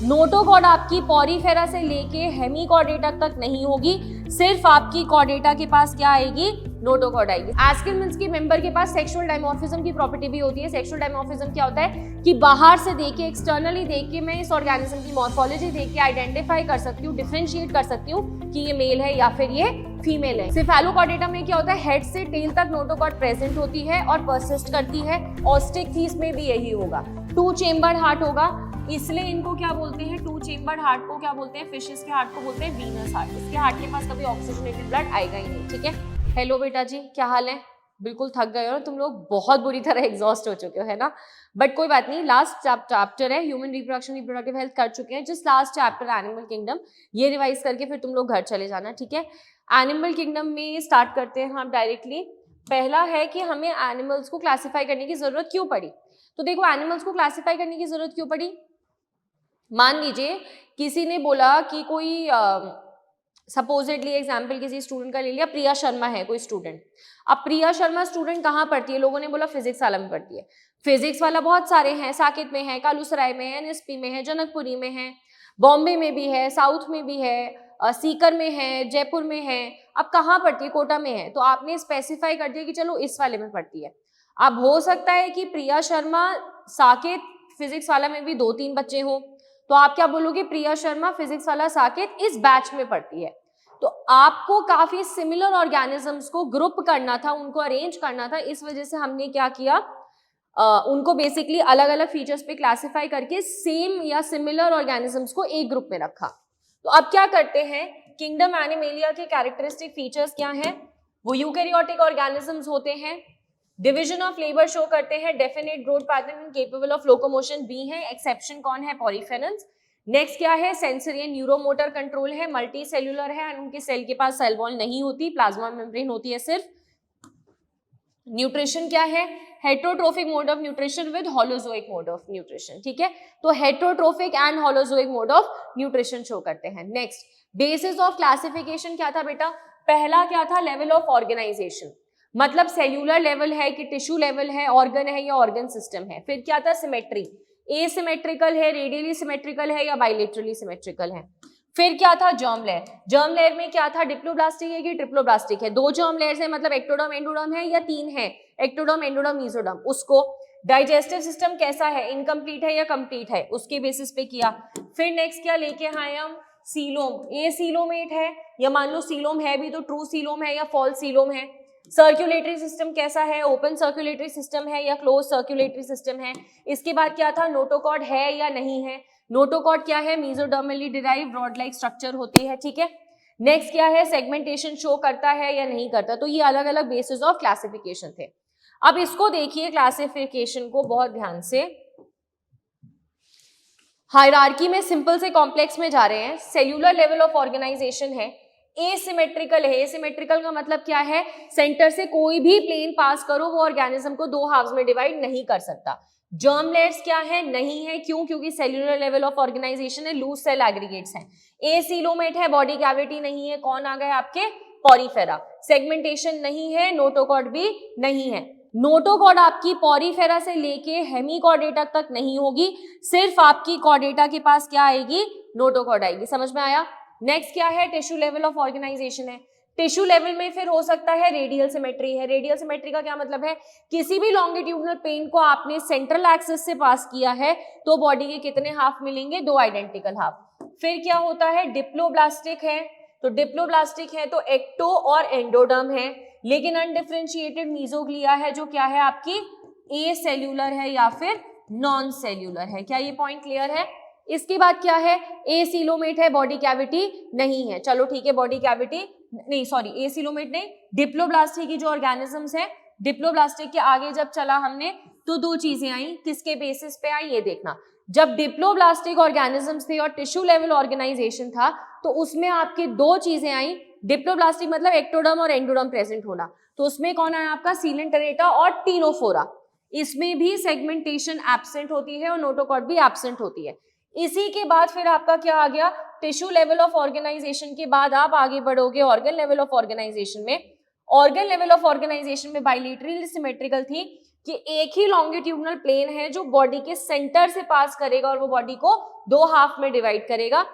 Notochord आपकी Porifera से लेके हेमिकॉर्डेटा तक नहीं होगी, सिर्फ आपकी कॉर्डेटा के पास क्या आएगी, नोटोकॉर्ड आएगी। एस्केलमेंस के मेंबर के पास सेक्सुअल डायमॉर्फिज्म की प्रॉपर्टी भी होती है। सेक्सुअल डायमॉर्फिज्म क्या होता है कि बाहर से देख के, एक्सटर्नली देख के मैं इस ऑर्गेनिज्म की मॉर्फोलॉजी देख के आइडेंटिफाई कर सकती हूँ, डिफरेंशिएट कर सकती हूँ कि ये मेल है या फिर ये फीमेल है। सेफेलोकॉर्डेटा में क्या होता है, हेड से टेल तक नोटोकॉर्ड प्रेजेंट होती है और परसिस्ट करती है। ऑस्टिकथीस में भी यही होगा। 2 चेम्बर्ड हार्ट होगा, इसलिए इनको क्या बोलते हैं, 2 चेम्बर्ड हार्ट को क्या बोलते हैं, फिशेस के हार्ट को बोलते हैं वीनस हार्ट। इसके हार्ट के पास कभी ऑक्सीजनेटेड ब्लड आएगा ही नहीं। ठीक है, हेलो बेटा जी, क्या हाल है? बिल्कुल थक गए हो तुम लोग, बहुत बुरी तरह एग्जॉस्ट हो चुके हो, है ना? बट कोई बात नहीं, लास्ट चैप्टर है ह्यूमन रिप्रोडक्शन रिप्रोडक्टिव हेल्थ कर चुके हैं। Just last chapter animal kingdom, ये रिवाइज करके फिर तुम लोग घर चले जाना। ठीक है, एनिमल किंगडम में स्टार्ट करते हैं हम डायरेक्टली। पहला है कि हमें एनिमल्स को क्लासिफाई करने की जरूरत क्यों पड़ी। तो देखो, एनिमल्स को क्लासिफाई करने की जरूरत क्यों पड़ी। मान लीजिए किसी ने बोला कि कोई सपोजिटली एग्जाम्पल किसी स्टूडेंट का ले लिया, प्रिया शर्मा है कोई स्टूडेंट। अब प्रिया शर्मा स्टूडेंट कहाँ पढ़ती है, लोगों ने बोला फिजिक्स वाला में पढ़ती है। फिजिक्स वाला बहुत सारे हैं, साकेत में है, कालूसराय में है, एनएसपी में है, जनकपुरी में है, बॉम्बे में भी है, साउथ में भी है, सीकर में है, जयपुर में है। अब कहाँ पढ़ती है, कोटा में है, तो आपने स्पेसिफाई कर दिया कि चलो इस वाले में पढ़ती है। अब हो सकता है कि प्रिया शर्मा साकेत फिजिक्स वाला में भी 2-3 बच्चे हो, तो आप क्या बोलोगे, प्रिया शर्मा फिजिक्स वाला साकेत इस बैच में पढ़ती है। तो आपको काफी सिमिलर ऑर्गेनिजम्स को ग्रुप करना था, उनको अरेंज करना था, इस वजह से हमने क्या किया, उनको बेसिकली अलग अलग फीचर्स पे क्लासिफाई करके सेम या सिमिलर ऑर्गेनिजम्स को एक ग्रुप में रखा। तो अब क्या करते हैं, किंगडम एनिमेलिया के कैरेक्टरिस्टिक फीचर्स क्या हैं, वो यूकैरियोटिक ऑर्गेनिजम्स होते हैं, डिवीजन ऑफ लेबर शो करते हैं, definite growth pattern and capable of locomotion भी है, एक्सेप्शन कौन है, पॉलीफेरेंस। नेक्स्ट क्या है, सेंसरी एंड न्यूरोमोटर कंट्रोल है, मल्टी सेल्यूलर है एंड उनके सेल के पास सेल वॉल नहीं होती, प्लाज्मा मेम्ब्रेन होती है सिर्फ। न्यूट्रिशन क्या है, heterotrophic mode of nutrition with holozoic mode of nutrition. ठीक है, तो heterotrophic and holozoic mode of nutrition show करते हैं। नेक्स्ट, बेसिस ऑफ क्लासिफिकेशन क्या था बेटा, पहला क्या था, लेवल ऑफ ऑर्गेनाइजेशन, मतलब सेल्यूलर लेवल है कि टिश्यू लेवल है, ऑर्गन है या ऑर्गन सिस्टम है। फिर क्या था, सिमेट्री, एसिमेट्रिकल है, रेडियली सिमेट्रिकल है या बाइलेटरली सिमेट्रिकल है। फिर क्या था, जर्म लेयर, जर्म लेयर में क्या था, डिप्लोब्लास्टिक है कि ट्रिप्लोब्लास्टिक है, 2 जर्म लेयर्स है, मतलब एक्टोडर्म एंडोडर्म है या 3 है, एक्टोडर्म एंडोडर्म मेसोडर्म। उसको डाइजेस्टिव सिस्टम कैसा है, इनकम्प्लीट है या कंप्लीट है, उसके बेसिस पे किया। फिर नेक्स्ट क्या लेके आए हम, सीलोम, ये सीलोमेट है या मान लो सीलोम है भी तो ट्रू सीलोम है या फॉल्स सीलोम है। सर्कुलेटरी सिस्टम कैसा है, ओपन सर्कुलेटरी सिस्टम है या क्लोज सर्कुलेटरी सिस्टम है। इसके बाद क्या था, नोटोकॉर्ड है या नहीं है, नोटोकॉर्ड क्या है, मेसोडर्मली डिराइव्ड रॉड लाइक स्ट्रक्चर होती है। ठीक है, नेक्स्ट क्या है, सेगमेंटेशन शो करता है या नहीं करता। तो ये अलग अलग बेसिस ऑफ क्लासिफिकेशन थे। अब इसको देखिए क्लासिफिकेशन को बहुत ध्यान से, हायरार्की में सिंपल से कॉम्प्लेक्स में जा रहे हैं। सेल्यूलर लेवल ऑफ ऑर्गेनाइजेशन है, एसिमेट्रिकल है, एसिमेट्रिकल का मतलब क्या है, सेंटर से कोई भी प्लेन पास करो वो ऑर्गेनिज्म को 2 हाफ्स में डिवाइड नहीं कर सकता। जर्म लेयर्स क्या है, नहीं है, क्यों, क्योंकि सेल्यूलर लेवल ऑफ ऑर्गेनाइजेशन है, लूज सेल एग्रीगेट्स हैं। एसीलोमेट है, बॉडी कैविटी नहीं है, कौन आ गए आपके, पॉरीफेरा। सेगमेंटेशन नहीं है, नोटोकॉर्ड भी नहीं है। नोटोकॉर्ड आपकी पॉरीफेरा से लेके हेमिकॉर्डेटा तक नहीं होगी, सिर्फ आपकी कॉर्डेटा के पास क्या आएगी, नोटोकॉर्ड आएगी। समझ में आया। नेक्स्ट क्या है, टिश्यू लेवल ऑफ ऑर्गेनाइजेशन है। टिश्यू लेवल में फिर हो सकता है रेडियल सिमेट्री है। रेडियल सिमेट्री का क्या मतलब है, किसी भी लॉन्गिट्यूडनल पेन को आपने सेंट्रल एक्सिस से पास किया है तो बॉडी के कितने हाफ मिलेंगे, 2 आइडेंटिकल हाफ। फिर क्या होता है, डिप्लोब्लास्टिक है, तो डिप्लोब्लास्टिक है तो एक्टो और एंडोडर्म है, लेकिन अनडिफरेंशिएटेड मीजोग्लिया है जो क्या है आपकी ए सेल्यूलर है या फिर नॉन सेल्यूलर है। क्या ये पॉइंट क्लियर है। इसके बाद क्या है, एसीलोमेट है, बॉडी कैविटी नहीं है। चलो ठीक है, बॉडी कैविटी नहीं, सॉरी एसीलोमेट नहीं, डिप्लोब्लास्टिक की जो ऑर्गेनिजम्स है, डिप्लोब्लास्टिक के आगे जब चला हमने तो 2 चीजें आई, किसके बेसिस पे आई ये देखना। जब डिप्लोब्लास्टिक ऑर्गेनिजम्स थे और टिश्यू लेवल ऑर्गेनाइजेशन था तो उसमें आपके 2 चीजें आई। डिप्लोब्लास्टिक मतलब एक्टोडर्म और एंडोडर्म प्रेजेंट होना, तो उसमें कौन आया आपका, सीलेंटरेटा और टीनोफोरा। इसमें भी सेगमेंटेशन एब्सेंट होती है और नोटोकॉर्ड भी एब्सेंट होती है। इसी के बाद फिर आपका क्या आ गया, टिश्यू लेवल ऑफ ऑर्गेनाइजेशन के बाद आप आगे बढ़ोगे ऑर्गन लेवल ऑफ ऑर्गेनाइजेशन में। ऑर्गन लेवल ऑफ ऑर्गेनाइजेशन में बाइलेटरली सिमेट्रिकल थी, कि एक ही लॉन्गिट्यूडनल प्लेन है जो बॉडी के सेंटर से पास करेगा और वो बॉडी को दो हाफ में डिवाइड करेगा।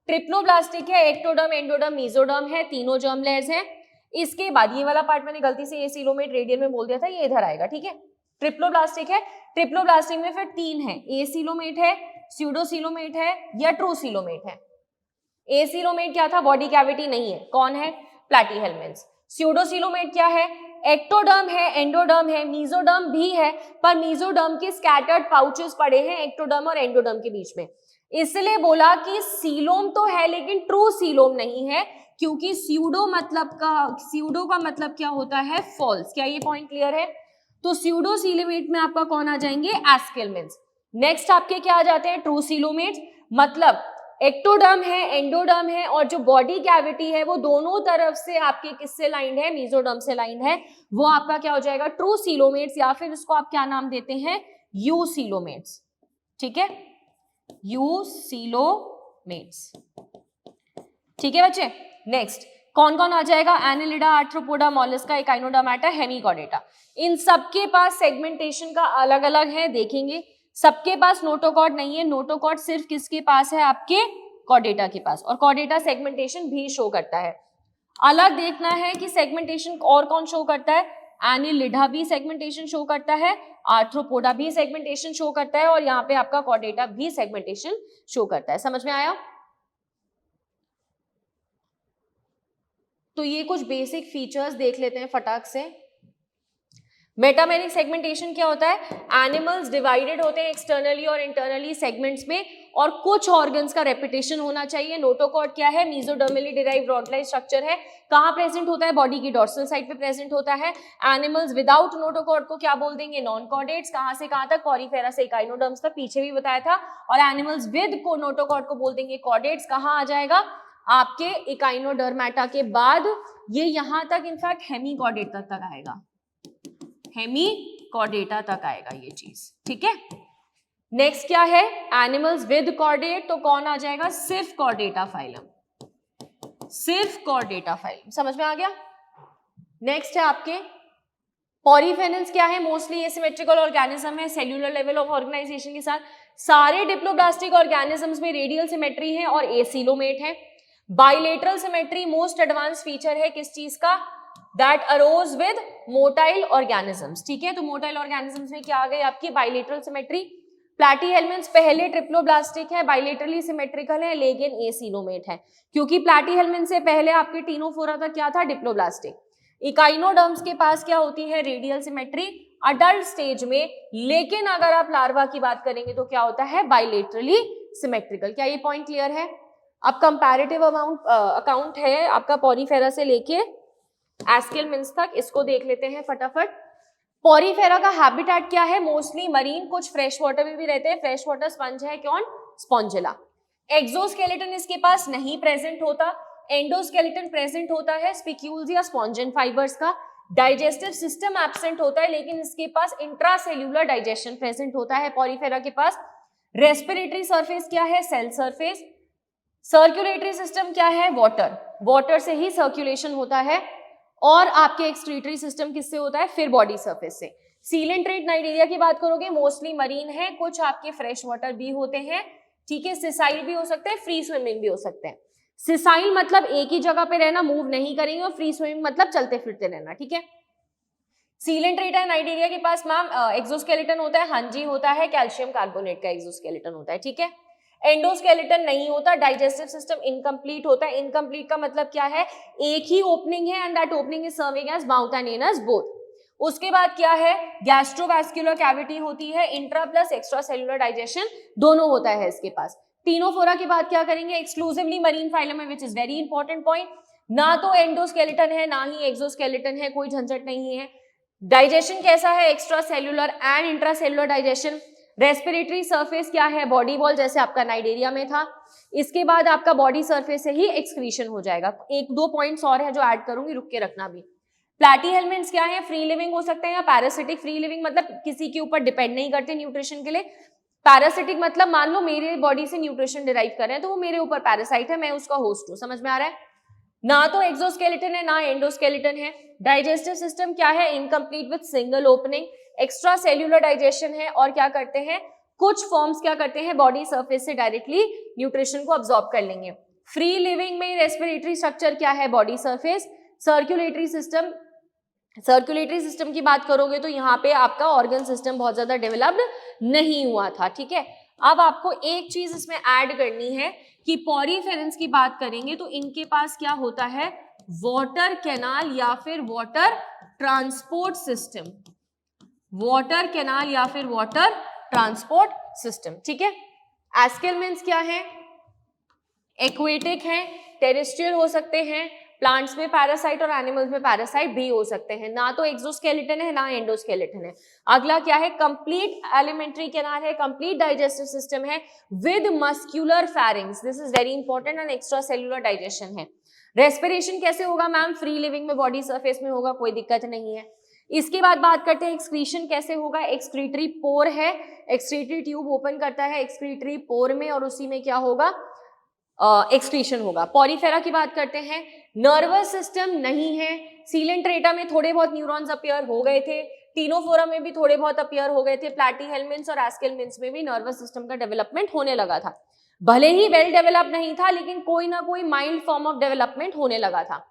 ट्रिप्लोब्लास्टिक है, एक्टोडर्म, एंडोडर्म, मेसोडर्म है, तीनों जर्म लेयर्स हैं। इसके बाद ये वाला पार्ट मैंने गलती से एसीलोमेट रेडियल में बोल दिया था, ये इधर आएगा, ठीक है। ट्रिप्लोब्लास्टिक है, ट्रिप्लोब्लास्टिक में फिर तीन है, एसीलोमेट है, स्यूडोसीलोमेट है या ट्रूसीलोमेट है। एसीलोमेट क्या था, बॉडी कैविटी नहीं है, कौन है, प्लैटीहेल्मिन्थ्स। स्यूडोसीलोमेट क्या है, एक्टोडर्म है, एंडोडर्म है, मीजोडर्म भी है, पर मीजोडर्म के स्कैटर्ड पाउचेस पड़े हैं एक्टोडर्म और एंडोडर्म के बीच में, इसलिए बोला कि सीलोम तो है लेकिन ट्रू सीलोम नहीं है, क्योंकि स्यूडो का मतलब क्या होता है, फॉल्स। क्या ये पॉइंट क्लियर है? तो स्यूडोसीलोमेट में आपका कौन आ जाएंगे, एस्केल्मेंट्स। नेक्स्ट आपके क्या आ जाते हैं, ट्रूसीलोमेट, मतलब एक्टोडर्म है, एंडोडर्म है और जो बॉडी कैविटी है वो दोनों तरफ से आपके किससे लाइंड है, मेसोडर्म से लाइंड है, वो आपका क्या हो जाएगा, ट्रूसीलोमेट्स, या फिर इसको आप क्या नाम देते हैं, यूसीलोमेट्स। ठीक है, यूसीलोमेट्स। ठीक है बच्चे, नेक्स्ट कौन कौन आ जाएगा, Annelida, Arthropoda, Mollusca, Echinodermata, Hemichordata. इन सबके पास सेगमेंटेशन का अलग अलग है, देखेंगे। सबके पास नोटोकॉर्ड नहीं है, नोटोकॉर्ड सिर्फ किसके पास है, आपके कॉर्डेटा के पास, और कॉर्डेटा सेगमेंटेशन भी शो करता है। अलग देखना है कि सेगमेंटेशन और कौन शो करता है, एनिलिडा भी सेगमेंटेशन शो करता है, आर्थ्रोपोडा भी सेगमेंटेशन शो करता है, और यहाँ पे आपका कॉर्डेटा भी सेगमेंटेशन शो करता है। समझ में आया? तो ये कुछ बेसिक फीचर्स देख लेते हैं फटाक से। मेटामेरिक सेगमेंटेशन क्या होता है, एनिमल्स डिवाइडेड होते हैं एक्सटर्नली और इंटरनली सेगमेंट्स में, और कुछ ऑर्गन्स का रेपिटेशन होना चाहिए। नोटोकॉर्ड क्या है, मेसोडर्मली डिराइव्ड रॉड लाइक स्ट्रक्चर है, कहाँ प्रेजेंट होता है, बॉडी की डॉर्सल साइड पे प्रेजेंट होता है। एनिमल्स विदाउट नोटोकॉर्ड को क्या बोल देंगे, नॉन कॉर्डेट्स, कहाँ से कहाँ तक, पॉरीफेरा से इकाइनोडर्म्स तक, पीछे भी बताया था। और एनिमल्स विद को नोटोकॉर्ड को बोल देंगे कॉर्डेट्स, कहाँ आ जाएगा, आपके इकाइनोडर्मेटा के बाद ये यहां तक इनफैक्ट हेमिकॉर्डेट तक आएगा, हेमिकॉर्डेटा तक आएगा ये चीज। ठीक है, नेक्स्ट क्या है, एनिमल्स विद कॉर्डेट, तो कौन आ जाएगा, सिर्फ कॉर्डेटा फाइलम, सिर्फ कॉर्डेटा फाइलम। समझ में आ गया? नेक्स्ट है आपके पॉरीफेनल्स, क्या है, मोस्टली एसिमेट्रिकल ऑर्गेनिज्म है, सेल्यूलर लेवल ऑफ ऑर्गेनाइजेशन के साथ। सारे डिप्लोब्लास्टिक ऑर्गेनिजम्स में रेडियल सिमेट्री है और एसीलोमेट है। Bilateral symmetry most advance feature है किस चीज का, that arose with motile organisms. ठीक है, तो मोटाइल ऑर्गेनिजम्स में क्या आ गई आपकी, बाइलेटरल सिमेट्री। प्लैटीहेल्मिन्थ्स पहले ट्रिप्लोब्लास्टिक है, बाइलेटरली सिमेट्रिकल है, लेकिन एसीलोमेट है, क्योंकि प्लैटीहेल्मिन्थ से पहले आपके टीनोफोरा तक क्या था, डिप्लोब्लास्टिक। इकाइनोडर्म्स के पास क्या होती है, रेडियल सिमेट्री अडल्ट स्टेज में, लेकिन अगर आप लार्वा की बात करेंगे तो क्या होता है, बाइलेटरली सिमेट्रिकल। क्या ये पॉइंट क्लियर है? अब कंपैरेटिव अकाउंट है आपका पॉरीफेरा से लेके एस्केल्मेंट्स तक, इसको देख लेते हैं फटाफट। पॉरीफेरा का हैबिटेट क्या है, मोस्टली मरीन, कुछ फ्रेश वाटर में भी रहते हैं, फ्रेश वाटर स्पंज है, कौन, स्पॉन्जिला। एक्सोस्केलेटन इसके पास नहीं प्रेजेंट होता, एंडोस्केलेटन प्रेजेंट होता है, स्पिक्यूल्स या स्पॉन्जिन फाइबर्स का। डाइजेस्टिव सिस्टम एब्सेंट होता है, लेकिन इसके पास इंट्रासेल्यूलर डाइजेशन प्रेजेंट होता है पॉरीफेरा के पास। रेस्पिरेटरी सरफेस क्या है, सेल सरफेस। सर्कुलेटरी सिस्टम क्या है, वाटर, वाटर से ही सर्कुलेशन होता है। और आपके एक्सक्रीटरी सिस्टम किससे होता है, फिर बॉडी सरफेस से। सीलेंट्रेट नाइडेरिया की बात करोगे, मोस्टली मरीन है, कुछ आपके फ्रेश वाटर भी होते हैं। ठीक है, सिसाइल भी हो सकते हैं, फ्री स्विमिंग भी हो सकते हैं। सिसाइल मतलब एक ही जगह पे रहना, मूव नहीं करेंगे, और फ्री स्विमिंग मतलब चलते फिरते रहना। ठीक है, सीलेंट्रेट नाइडेरिया के पास मैम एक्सोस्केलेटन होता है, हाँ जी होता है, कैल्शियम कार्बोनेट का एक्सोस्केलेटन होता है। ठीक है, एंडोस्केलेटन नहीं होता, डाइजेस्टिव सिस्टम इनकम्प्लीट होता है। इनकम्प्लीट का मतलब क्या है, एक ही ओपनिंग है and that opening is serving as mouth and anus both. उसके बाद क्या है, गैस्ट्रोवैस्कुलर कैविटी होती है, intra plus extra cellular digestion दोनों होता है इसके पास। टीनोफोरा के बाद क्या करेंगे, एक्सक्लूसिवली मरीन फाइलम है, which is very important point. ना तो एंडोस्केलेटन है ना ही एक्सोस्केलेटन है, कोई झंझट नहीं है। डाइजेशन कैसा है, extra cellular and intra cellular digestion. Respiratory surface क्या है, बॉडी वॉल, जैसे आपका नाइडेरिया में था। इसके बाद आपका बॉडी सरफेस से ही एक्सक्रीशन हो जाएगा। एक दो पॉइंट्स और है जो ऐड करूंगी, रुक के रखना भी। प्लैटीहेल्मिन्थ्स क्या है, फ्री लिविंग हो सकते हैं या पैरासिटिक। फ्री लिविंग मतलब किसी के ऊपर डिपेंड नहीं करते न्यूट्रिशन के लिए। पैरासिटिक मतलब मान लो मेरे बॉडी से न्यूट्रिशन डिराइव कर रहे हैं, तो वो मेरे ऊपर पैरासाइट है, मैं उसका होस्ट हूँ। समझ में आ रहा है? ना तो एक्सोस्केलेटन है ना एंडोस्केलेटन है। डाइजेस्टिव सिस्टम क्या है, incomplete with single opening. Extra cellular digestion है और क्या करते हैं, कुछ फॉर्म्स क्या करते हैं, बॉडी सरफेस से डायरेक्टली न्यूट्रिशन को अब्सॉर्ब कर लेंगे। फ्री लिविंग में रेस्पिरेटरी स्ट्रक्चर क्या है, body surface. Circulatory system, circulatory system की बात करोगे तो यहाँ पे आपका ऑर्गन सिस्टम बहुत ज्यादा डेवलप्ड नहीं हुआ था, ठीक है। अब आपको एक चीज इसमें ऐड करनी है कि पॉरीफेरेंस की बात करेंगे तो इनके पास क्या होता है, वाटर कैनाल या फिर water transport system, water canal या फिर वाटर ट्रांसपोर्ट सिस्टम, ठीक है। एस्केलमेंट्स क्या है, एक्वेटिक है, टेरेस्ट्रियल हो सकते हैं, प्लांट्स में पैरासाइट और एनिमल्स में पैरासाइट भी हो सकते हैं। ना तो एक्सोस्केलेटन है ना एंडोस्केलेटन है। अगला क्या है, कंप्लीट एलिमेंट्री कैनाल है, कंप्लीट डाइजेस्टिव सिस्टम है with muscular pharynx, this is very important, and extra cellular digestion है। रेस्पिरेशन कैसे होगा मैम, फ्री लिविंग में बॉडी सरफेस में होगा, कोई दिक्कत नहीं है। इसके बाद बात करते हैं एक्सक्रीशन कैसे होगा, एक्सक्रीटरी पोर है, एक्सक्रीटरी ट्यूब ओपन करता है एक्सक्रीटरी पोर में और उसी में क्या होगा, एक्सक्रीशन होगा। पॉरीफेरा की बात करते हैं, नर्वस सिस्टम नहीं है। सीलेंट्रेटा में थोड़े बहुत न्यूरॉन्स अपीयर हो गए थे, टीनोफोरा में भी थोड़े बहुत अपीयर हो गए थे, प्लैटीहेल्मिन्थ्स और एस्केलमेंट्स में भी नर्वस सिस्टम का डेवलपमेंट होने लगा था। भले ही वेल डेवलप नहीं था लेकिन कोई ना कोई माइल्ड फॉर्म ऑफ डेवलपमेंट होने लगा था।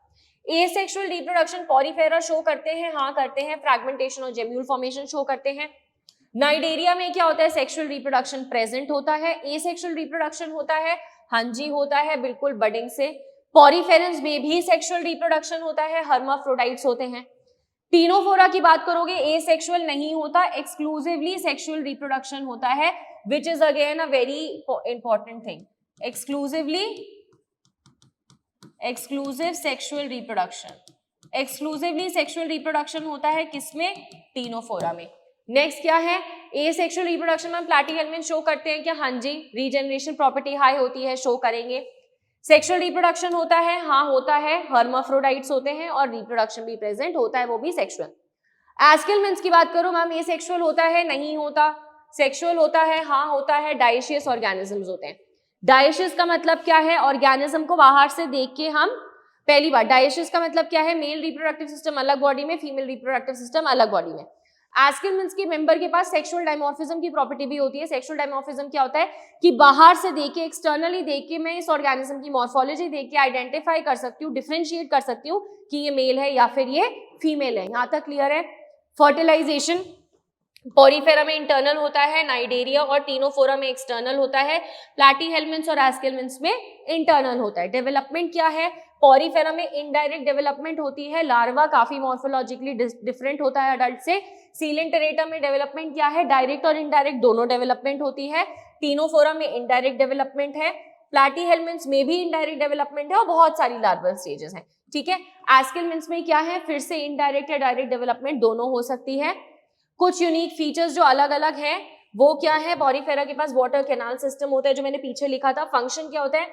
एसेक्सुअल रिप्रोडक्शन पॉरीफेरा शो करते हैं, हाँ करते हैं, फ्रैगमेंटेशन और जेम्यूल फॉर्मेशन शो करते हैं। नाइडेरिया में क्या होता है, सेक्सुअल रिप्रोडक्शन प्रेजेंट होता है। एसेक्सुअल रिप्रोडक्शन होता है, हाँ जी होता है, बिल्कुल बडिंग से। पॉरीफेरेंस में भी सेक्सुअल रिप्रोडक्शन होता है, हर्माफ्रोडाइट्स होते हैं। टीनोफोरा की बात करोगे एसेक्सुअल नहीं होता, एक्सक्लूसिवली सेक्सुअल रिप्रोडक्शन होता है, which is again a very important thing. Exclusive sexual reproduction, exclusively sexual reproduction होता है किसमें, टीनोफोरा में। नेक्स्ट क्या है, एसेक्सुअल रिप्रोडक्शन में प्लैटीहेल्मिन्थ्स शो करते हैं क्या, हाँ जी, रीजनरेशन प्रॉपर्टी हाई होती है, शो करेंगे। सेक्सुअल रिप्रोडक्शन होता है, हाँ होता है, हर्माफ्रोडाइट्स होते हैं और रिप्रोडक्शन भी प्रेजेंट होता है, वो भी सेक्सुअल। एस्केलमेंट्स की बात करो मैम, एसेक्सुअल होता है, नहीं होता, सेक्सुअल होता है, हाँ होता है, डायशियस ऑर्गेनिजम्स होते हैं। डायशियस का मतलब क्या है, ऑर्गेनिज्म को बाहर से देख के हम पहली बार, डायशियस का मतलब क्या है, मेल रिप्रोडक्टिव सिस्टम अलग बॉडी में, फीमेल रिप्रोडक्टिव सिस्टम अलग बॉडी में। एस्केलमेंट्स के मेंबर के पास सेक्सुअल डायमॉर्फिज्म की प्रॉपर्टी भी होती है। सेक्सुअल डायमॉर्फिज्म क्या होता है कि बाहर से देख के, एक्सटर्नली देख के मैं इस ऑर्गेनिज्म की मॉर्फोलॉजी देख के आइडेंटिफाई कर सकती हूँ, डिफरेंशिएट कर सकती हूँ कि ये मेल है या फिर ये फीमेल है। यहाँ तक क्लियर है। फर्टिलाइजेशन पॉरीफेरा में इंटरनल होता है, नाइडेरिया और टीनोफोरा में एक्सटर्नल होता है, प्लैटीहेल्मिन्थ्स और एस्केलमेंट्स में इंटरनल होता है। डेवलपमेंट क्या है, पॉरीफेरा में इनडायरेक्ट डेवलपमेंट होती है, लार्वा काफी मॉर्फोलॉजिकली डिफरेंट होता है अडल्ट से। सीलेंटरेटा में डेवलपमेंट क्या है, डायरेक्ट और इनडायरेक्ट दोनों डेवलपमेंट होती है। टीनोफोरा में इनडायरेक्ट डेवलपमेंट है, प्लैटीहेल्मिन्थ्स में भी इनडायरेक्ट डेवलपमेंट है और बहुत सारी लार्वल स्टेजेस हैं, ठीक है। एस्केलमेंट्स में क्या है, फिर से इनडायरेक्ट या डायरेक्ट डेवलपमेंट दोनों हो सकती है। कुछ यूनिक फीचर्स जो अलग अलग है वो क्या है, पॉरीफेरा के पास वाटर कैनाल सिस्टम होता है, जो मैंने पीछे लिखा था। फंक्शन क्या होता है,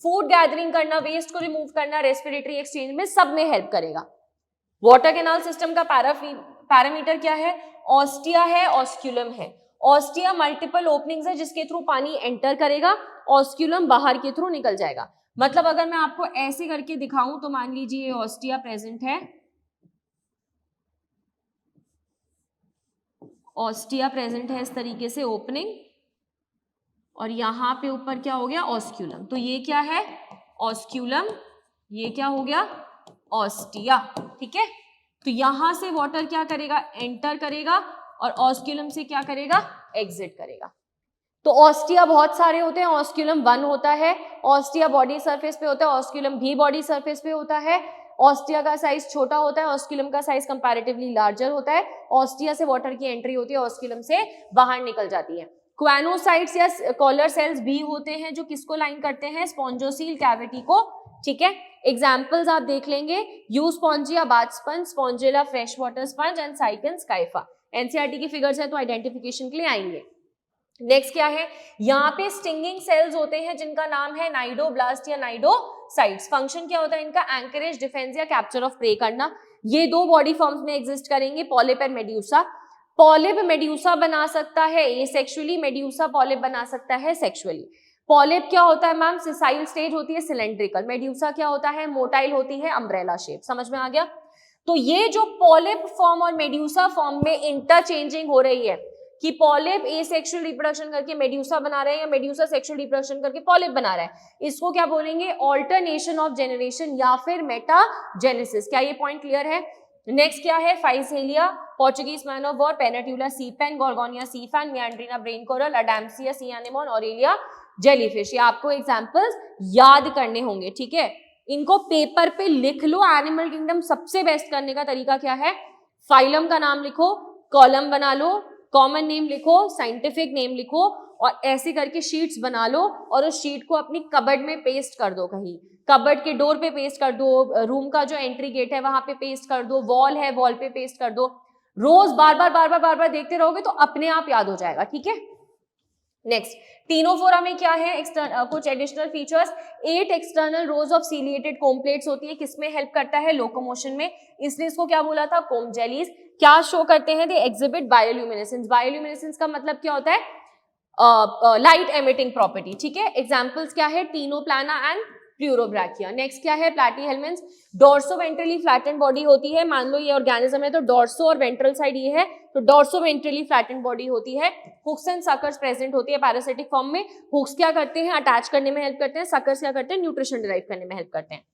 फूड गैदरिंग करना, वेस्ट को रिमूव करना, रेस्पिरेटरी एक्सचेंज में सब में हेल्प करेगा। वाटर कैनाल सिस्टम का पैरामीटर क्या है, ऑस्टिया है, ऑस्क्यूलम है। ऑस्टिया मल्टीपल ओपनिंग्स है जिसके थ्रू पानी एंटर करेगा, ऑस्क्यूलम बाहर के थ्रू निकल जाएगा। मतलब अगर मैं आपको ऐसे करके दिखाऊं तो मान लीजिए ये ऑस्टिया प्रेजेंट है, ऑस्टिया प्रेजेंट है इस तरीके से ओपनिंग, और यहां पे ऊपर क्या हो गया, ऑस्क्यूलम। तो ये क्या है, ऑस्क्यूलम, ये क्या हो गया, ऑस्टिया, ठीक है। तो यहां से वाटर क्या करेगा, एंटर करेगा, और ऑस्क्यूलम से क्या करेगा, एग्जिट करेगा। तो ऑस्टिया बहुत सारे होते हैं, ऑस्क्यूलम 1 होता है। ऑस्टिया बॉडी सरफेस पे होता है, ऑस्क्यूलम भी बॉडी सरफेस पे होता है। ऑस्टिया का साइज छोटा होता है, ऑस्क्यूलम का साइज कंपैरेटिवली लार्जर होता है। ऑस्टिया से वाटर की एंट्री होती है, ऑस्क्यूलम से बाहर निकल जाती है। क्वानोसाइट्स या कॉलर सेल्स भी होते हैं जो किसको लाइन करते हैं, स्पॉन्जोसील कैविटी को, ठीक है। एग्जाम्पल्स आप देख लेंगे, Euspongia bath sponge, Spongilla fresh water sponge and Sycon Scypha. NCERT की फिगर्स है तो आइडेंटिफिकेशन के लिए आएंगे। नेक्स्ट क्या है, यहाँ पे स्टिंगिंग सेल्स होते हैं जिनका नाम है नाइडोब्लास्ट या नाइडोसाइट्स। फंक्शन क्या होता है इनका, एंकरेज, डिफेंस या कैप्चर ऑफ प्रे करना। ये दो बॉडी फॉर्म्स में एग्जिस्ट करेंगे, polyp and medusa. Polyp medusa बना सकता है एसेक्सुअली, मेड्यूसा पॉलिप बना सकता है सेक्सुअली। पॉलिप क्या होता है मैम? सिसाइल स्टेज होती है, सिलेंड्रिकल। मेड्यूसा क्या होता है? मोटाइल होती है, अम्ब्रेला शेप। समझ में आ गया? तो ये जो पॉलिप फॉर्म और मेड्यूसा फॉर्म में इंटरचेंजिंग हो रही है कि पॉलिप एसेक्सुअल रिप्रोडक्शन करके मेड्यूसा बना रहे हैं या मेड्यूसा सेक्सुअल रिप्रोडक्शन करके पॉलिप बना रहा है, इसको क्या बोलेंगे? ऑल्टरनेशन ऑफ जेनरेशन या फिर मेटाजेनेसिस। क्या ये पॉइंट क्लियर है? नेक्स्ट क्या है? Physalia, Portuguese man of war, Pennatula sea pen, Gorgonia sea fan, Meandrina brain coral, Adamsia sea anemone, Aurelia jellyfish. ये आपको एग्जांपल्स याद करने होंगे, ठीक है? इनको पेपर पे लिख लो। एनिमल किंगडम सबसे बेस्ट करने का तरीका क्या है? फाइलम का नाम लिखो, कॉलम बना लो, कॉमन नेम लिखो, साइंटिफिक नेम लिखो और ऐसे करके शीट्स बना लो और उस शीट को अपनी कबर्ड में पेस्ट कर दो, कहीं कबर्ड के डोर पे पेस्ट कर दो, रूम का जो एंट्री गेट है वहां पे पेस्ट कर दो, वॉल है वॉल पे पेस्ट कर दो। रोज बार बार देखते रहोगे तो अपने आप याद हो जाएगा, ठीक है? नेक्स्ट, टीनोफोरा में क्या है? कुछ additional features. 8 external rows of ciliated comb plates होती है। किसमें हेल्प करता है? लोकोमोशन में, इसलिए इसको क्या बोला था? कोम जेलीज। क्या शो करते हैं? They exhibit bioluminescence. बायोल्यूमिनेसेंस का मतलब क्या होता है? लाइट एमिटिंग प्रॉपर्टी, ठीक है? एग्जांपल्स क्या है? Ctenoplana and Pleurobrachia. नेक्स्ट क्या है? प्लैटीहेल्मिन्स। डॉर्सो वेंट्रली फ्लैटेंड बॉडी होती है। मान लो ये ऑर्गेनिज्म है तो डॉर्सो और वेंट्रल साइड ये है तो डॉर्सो वेंट्रली फ्लैटेंड बॉडी होती है। हुक्स एंड सकर्स प्रेजेंट होती है पैरासिटिक फॉर्म में। हुक्स क्या करते हैं? अटैच करने में हेल्प करते हैं। सकर्स क्या करते हैं? न्यूट्रिशन डिराइव करने में हेल्प करते हैं।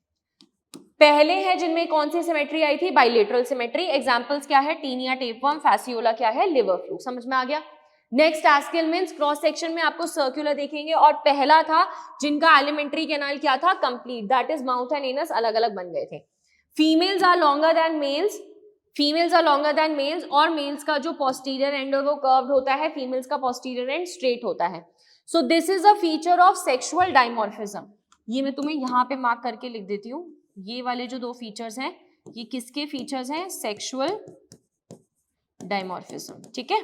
पहले है जिनमें कौन सी सिमेट्री आई थी? Bilateral symmetry. एग्जांपल्स क्या है? टीनिया टेपवर्म, फैसियोला क्या है? Liver fluke. समझ में आ गया? नेक्स्ट, एस्कियल मींस क्रॉस सेक्शन में आपको सर्कुलर देखेंगे और पहला था जिनका एलिमेंट्री कैनाल क्या था? Complete, that is mouth and anus अलग अलग बन गए थे। Females are longer than males, females are longer than males और मेल्स का जो पोस्टीरियर एंड वो कर्व्ड होता है, फीमेल्स का पोस्टीरियर एंड स्ट्रेट होता है। So this is a feature of sexual dimorphism. ये मैं तुम्हें यहाँ पे मार्क करके लिख देती हूँ। ये वाले जो 2 फीचर्स हैं ये किसके फीचर्स हैं? सेक्सुअल डाइमॉर्फिज्म, ठीक है?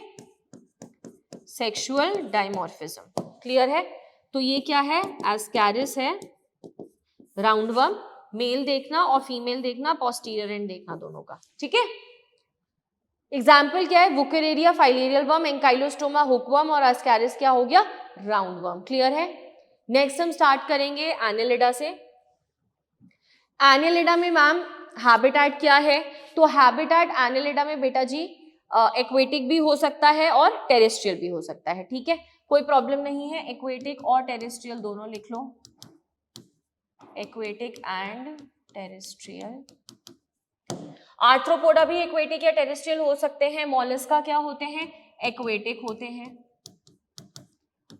सेक्सुअल डाइमॉर्फिज्म क्लियर है? तो ये क्या है? एस्कैरिस है, राउंडवर्म, मेल देखना और फीमेल देखना, पोस्टीरियर एंड देखना दोनों का, ठीक है? एग्जाम्पल क्या है? वुकेरेरिया, फाइलेरियल वर्म, एंकाइलोस्टोमा हुकवर्म और एस्कैरिस क्या हो गया? राउंडवर्म। क्लियर है? नेक्स्ट हम स्टार्ट करेंगे एनेलिडा से। एनेलिडा में मैम हैबिटेट क्या है? तो हैबिटेट एनेलिडा में बेटा जी एक्वेटिक भी हो सकता है और टेरेस्ट्रियल भी हो सकता है, ठीक है? कोई प्रॉब्लम नहीं है। एक्वेटिक और टेरेस्ट्रियल दोनों लिख लो, एक्वेटिक एंड टेरेस्ट्रियल। आर्थ्रोपोडा भी एक्वेटिक या टेरेस्ट्रियल हो सकते हैं। मॉलस्का क्या होते हैं? एक्वेटिक होते हैं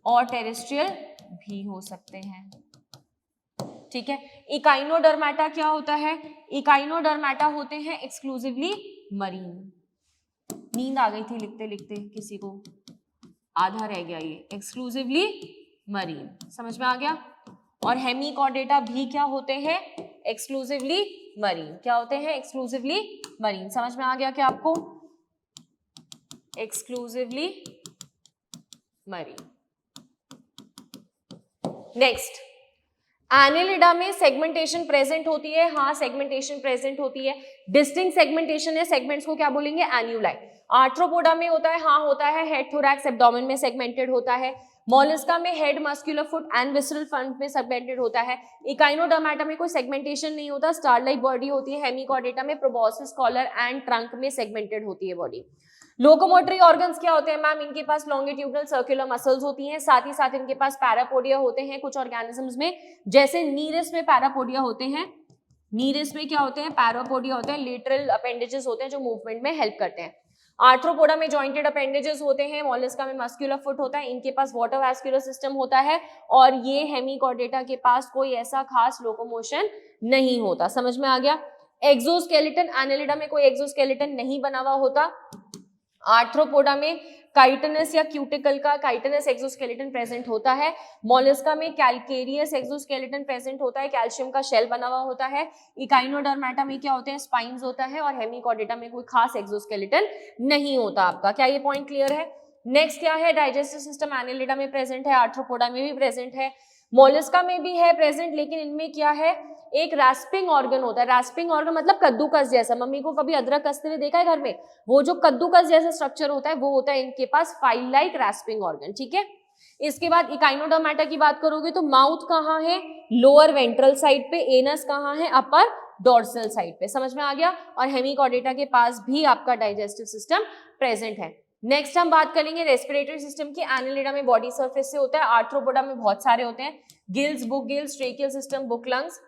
और टेरेस्ट्रियल भी हो सकते हैं, ठीक है? इकाइनोडर्मेटा क्या होता है? इकाइनोडर्मेटा होते हैं एक्सक्लूसिवली मरीन। नींद आ गई थी लिखते लिखते, किसी को आधा रह गया। ये एक्सक्लूसिवली मरीन, समझ में आ गया? और हेमिकॉर्डेटा भी क्या होते हैं? Exclusively marine. क्या होते हैं? Exclusively marine. समझ में आ गया क्या आपको? Exclusively marine. नेक्स्ट, एनेलिडा में सेगमेंटेशन प्रेजेंट होती है। हाँ, सेगमेंटेशन प्रेजेंट होती है। डिस्टिंक्ट सेगमेंटेशन है। सेगमेंट्स को क्या बोलेंगे? एन्यूलाई। आर्थ्रोपोडा में होता है? हाँ होता है। हेड, थोरैक्स, एब्डोमेन में सेगमेंटेड होता है। मोलस्का में head, muscular foot and visceral front में सेगमेंटेड होता है। इकाइनोडर्मेटा में कोई सेगमेंटेशन नहीं होता, स्टार लाइक बॉडी होती है। हेमिकॉर्डेटा में प्रोबॉसिस, कॉलर एंड ट्रंक में सेगमेंटेड होती है बॉडी। लोकोमोटरी ऑर्गन्स क्या होते हैं मैम? इनके पास लॉन्गिट्यूडनल सर्कुलर मसल्स होती हैं, साथ ही साथ इनके पास पैरापोडिया होते हैं कुछ ऑर्गेनिजम्स में, जैसे नीरस में पैरापोडिया होते हैं। नीरस में क्या होते हैं? पैरापोडिया होते हैं। लेटरल अपेंडेजेस होते हैं जो मूवमेंट में हेल्प करते हैं। आर्थ्रोपोडा में जॉइंटेड अपेंडेजेस होते हैं। मोलस्का में मस्कुलर फुट होता है। इनके पास वाटर वैस्कुलर सिस्टम होता है और ये हेमिकॉर्डेटा के पास कोई ऐसा खास लोकोमोशन नहीं होता। समझ में आ गया? एक्सोस्केलेटन, एनेलिडा में कोई एक्सोस्केलेटन नहीं बना हुआ होता। आर्थ्रोपोडा में काइटनस या क्यूटिकल का काइटनस एक्सोस्केलेटन प्रेजेंट होता है। मोलस्का में कैल्केरियस एक्सोस्केलेटन प्रेजेंट होता है, कैल्शियम का शेल बना हुआ होता है। इकाइनोडर्मेटा में क्या होते हैं? स्पाइन्स होता है और हेमिकॉर्डेटा में कोई खास एक्सोस्केलेटन नहीं होता आपका। क्या ये पॉइंट क्लियर है? नेक्स्ट क्या है? डाइजेस्टिव सिस्टम एनेलिडा में प्रेजेंट है, आर्थ्रोपोडा में भी प्रेजेंट है, मोलस्का में भी है प्रेजेंट, लेकिन इनमें क्या है? एक रैस्पिंग ऑर्गन होता है। रैस्पिंग ऑर्गन मतलब कद्दूकस जैसा। मम्मी को कभी अदरक कसते हुए देखा है घर में? वो जो कद्दूकस जैसा स्ट्रक्चर होता है वो होता है इनके पास फाइल लाइक रैस्पिंग ऑर्गन, ठीक है? इसके बाद इकाइनोडर्मेटा की बात करोगे तो माउथ कहाँ है, लोअर वेंट्रल साइड पे, एनस कहाँ है, अपर डोर्सल साइड पे, समझ में आ गया। और हेमिकॉर्डेटा के पास भी आपका डाइजेस्टिव सिस्टम प्रेजेंट है। नेक्स्ट हम बात करेंगे रेस्पिरेटरी सिस्टम की। एनालिडा में बॉडी सरफेस से होता है, आर्थ्रोपोडा में बहुत सारे होते हैं, gills, book gills, tracheal system, book lungs.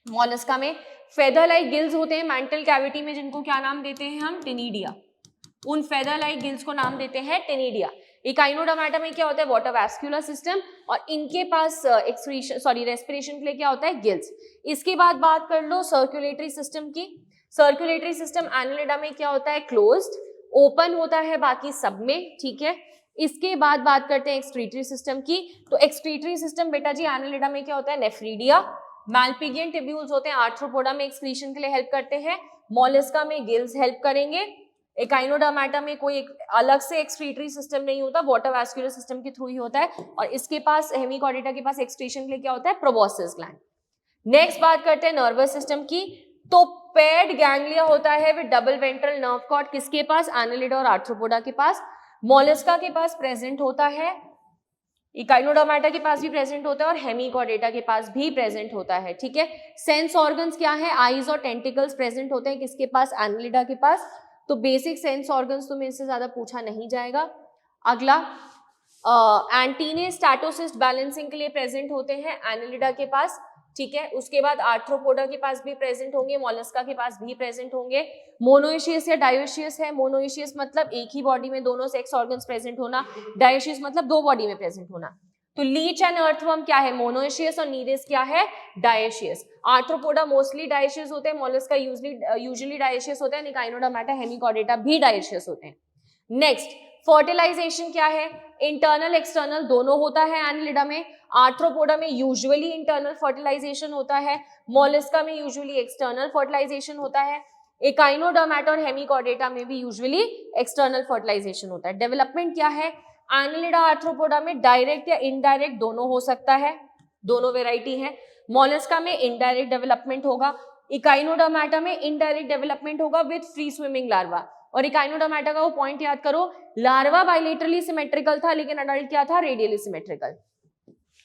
Mollusca में फेदर लाइक गिल्स होते हैं मेंटल कैविटी में, जिनको क्या नाम देते हैं हम, टिनिडिया। उन फेदर लाइक गिल्स को नाम देते हैं टिनिडिया। इकाइनोडर्मेटा में क्या होता है, वाटर वैस्कुलर सिस्टम, और इनके पास रेस्पिरेशन के लिए क्या होता है, गिल्स। इसके बाद बात कर लो सर्कुलेटरी सिस्टम की। सर्कुलेटरी सिस्टम एनालिडा में क्या होता है, क्लोज्ड, ओपन होता है बाकी सब में, ठीक है। इसके बाद बात करते हैं एक्सक्रीटरी सिस्टम की। तो एक्सक्रीटरी सिस्टम बेटा जी एनालिडा में क्या होता है, नेफ्रीडिया, मैल्पिगियन टिब्यूल्स होते हैं, आर्थ्रोपोडा में एक्सक्रीशन के लिए हेल्प करते हैं, मोलस्का में गिल्स हेल्प करेंगे, इकाइनोडर्मेटा में कोई अलग से एक्सक्रीटरी सिस्टम नहीं होता, वाटर वैस्कुलर सिस्टम के थ्रू ही होता है। और इसके पास हेमिकॉर्डेटा के पास एक्सक्रीशन के लिए क्या होता है, प्रोबोसिस ग्लैंड। नेक्स्ट बात करते हैं नर्वस सिस्टम की। तो पेड गैंग्लिया होता है with double ventral nerve cord, किसके पास, एनालिडा और आर्थ्रोपोडा के पास। मोलस्का के पास प्रेजेंट होता है, इकाइनोडर्मेटा के पास भी प्रेजेंट होता है, और हेमिकॉर्डेटा के पास भी प्रेजेंट होता है, ठीक है। सेंस ऑर्गन्स क्या है, आईज और टेंटिकल्स प्रेजेंट होते हैं, किसके पास, एनालिडा के पास। तो बेसिक सेंस ऑर्गन्स तो मेरे से ज्यादा पूछा नहीं जाएगा। अगला एंटीने स्टैटोसिस्ट बैलेंसिंग के लिए प्रेजेंट होते हैं एनालिडा के पास, ठीक है। उसके बाद आर्थ्रोपोडा के पास भी प्रेजेंट होंगे, मोलस्का के पास भी प्रेजेंट होंगे। मोनोइशियस या डायोइशियस है, मोनोइशियस मतलब एक ही बॉडी में दोनों सेक्स ऑर्गन्स प्रेजेंट होना, डायोइशियस मतलब दो बॉडी में प्रेजेंट होना। तो लीच एंड अर्थवर्म क्या है, मोनोइशियस, और नीरेस क्या है, डायोइशियस। आर्थ्रोपोडा मोस्टली डायोइशियस होते हैं, मोलस्का यूजुअली डायोइशियस होते हैं, इकाइनोडर्मेटा हेमिकॉर्डेटा भी डायोइशियस होते हैं। नेक्स्ट फर्टिलाइजेशन क्या है, इंटरनल एक्सटर्नल दोनों होता है एनालिडा में। आर्थ्रोपोडा में यूजुअली इंटरनल फर्टिलाइजेशन होता है, मोलस्का में यूजुअली एक्सटर्नल फर्टिलाइजेशन होता है, इकाइनोडर्मेटा और हेमिकॉर्डेटा में भी यूजुअली एक्सटर्नल फर्टिलाइजेशन होता है। डेवलपमेंट क्या है, एनालिडा आर्थ्रोपोडा में डायरेक्ट या इनडायरेक्ट दोनों हो सकता है, दोनों वेराइटी है। मोलस्का में इनडायरेक्ट डेवलपमेंट होगा, इकाइनोडर्मेटा में इनडायरेक्ट डेवलपमेंट होगा विद फ्री स्विमिंग लार्वा। और इकाइनोडर्मेटा का वो पॉइंट याद करो, लार्वा बाइलेटरली सिमेट्रिकल था, लेकिन अडल्ट क्या था, रेडियली सिमेट्रिकल।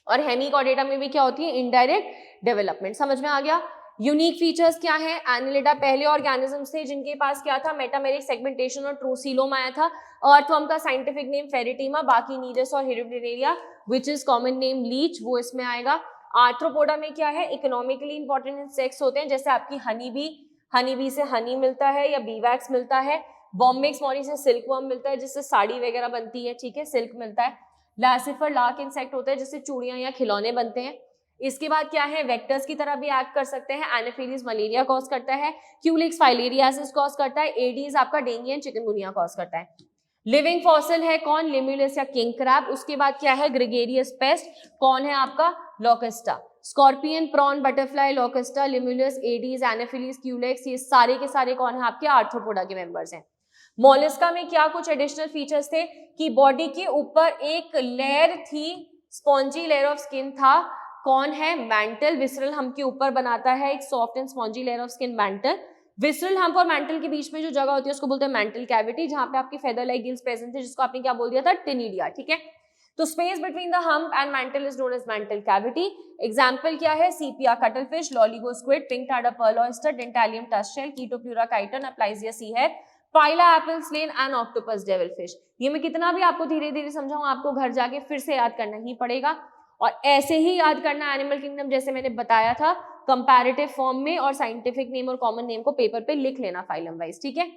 और हेमिकॉर्डेटा में भी क्या होती है, इनडायरेक्ट डेवलपमेंट। समझ में आ गया। यूनिक फीचर्स क्या है, एनालिडा पहले ऑर्गेनिजम्स थे जिनके पास क्या था, मेटामेरिक सेगमेंटेशन और ट्रूसिलोम आया था। अर्थवर्म का साइंटिफिक नेम फेरिटीमा, बाकी नीरस और Hirudinaria which is common name leech, वो इसमें आएगा। आर्थ्रोपोडा में क्या है, इकोनॉमिकली इंपॉर्टेंट इंसेक्ट्स होते हैं, जैसे आपकी हनी बी से हनी मिलता है या बी वैक्स मिलता है, बॉम्बिक्स मॉरी से सिल्क वर्म मिलता है जिससे साड़ी वगैरह बनती है, ठीक है, सिल्क मिलता है। लासिफर लार्क इंसेक्ट होता है जिससे चूड़ियां या खिलौने बनते हैं। इसके बाद क्या है, वेक्टर्स की तरह भी एक्ट कर सकते हैं। एनाफिलीज मलेरिया कॉज करता है, क्यूलिक्स फाइलेरियासिस कॉज करता है, एडीज आपका डेंगू एंड चिकनगुनिया कॉज करता है। लिविंग फॉसिल है कौन, लिम्युलस या किंग क्रैब। उसके बाद क्या है, ग्रेगेरियस पेस्ट, कौन है आपका, Locusta. Scorpion, prawn, butterfly, Locusta, Limulus, Aedes, Anopheles, Culex, ये सारे के सारे कौन है आपके, आर्थ्रोपोडा के मेंबर्स हैं। मोलस्का में क्या कुछ एडिशनल फीचर्स थे कि बॉडी के ऊपर एक लेयर थी, स्पॉन्जी लेयर ऑफ स्किन था, कौन है, मैंटल। विसरल हम्प के ऊपर बनाता है एक soft and spongy layer of skin, mantle. Visceral hump और मैंटल के बीच में जो जगह होती है उसको बोलते हैं मैंटल कैविटी, जहां पे आपकी फेदर लाइक गिल्स प्रेजेंट थे, जिसको आपने क्या बोल दिया था, टिनिडिया, ठीक है। तो space between the hump and mantle is known as mantle cavity. Example क्या है, Sepia cuttlefish, Loligo squid, Pinctada pearl oyster, Dentalium tusk shell, Chaetopleura chiton, Aplysia sea hare, Pila apple स्लेन एंड ऑक्टोपस डेविलफिश। ये मैं कितना भी आपको धीरे धीरे समझाऊं, आपको घर जाके फिर से याद करना ही पड़ेगा। और ऐसे ही याद करना एनिमल किंगडम, जैसे मैंने बताया था, कंपैरेटिव फॉर्म में, और साइंटिफिक नेम और कॉमन नेम को पेपर पे लिख लेना फाइलम वाइज, ठीक है।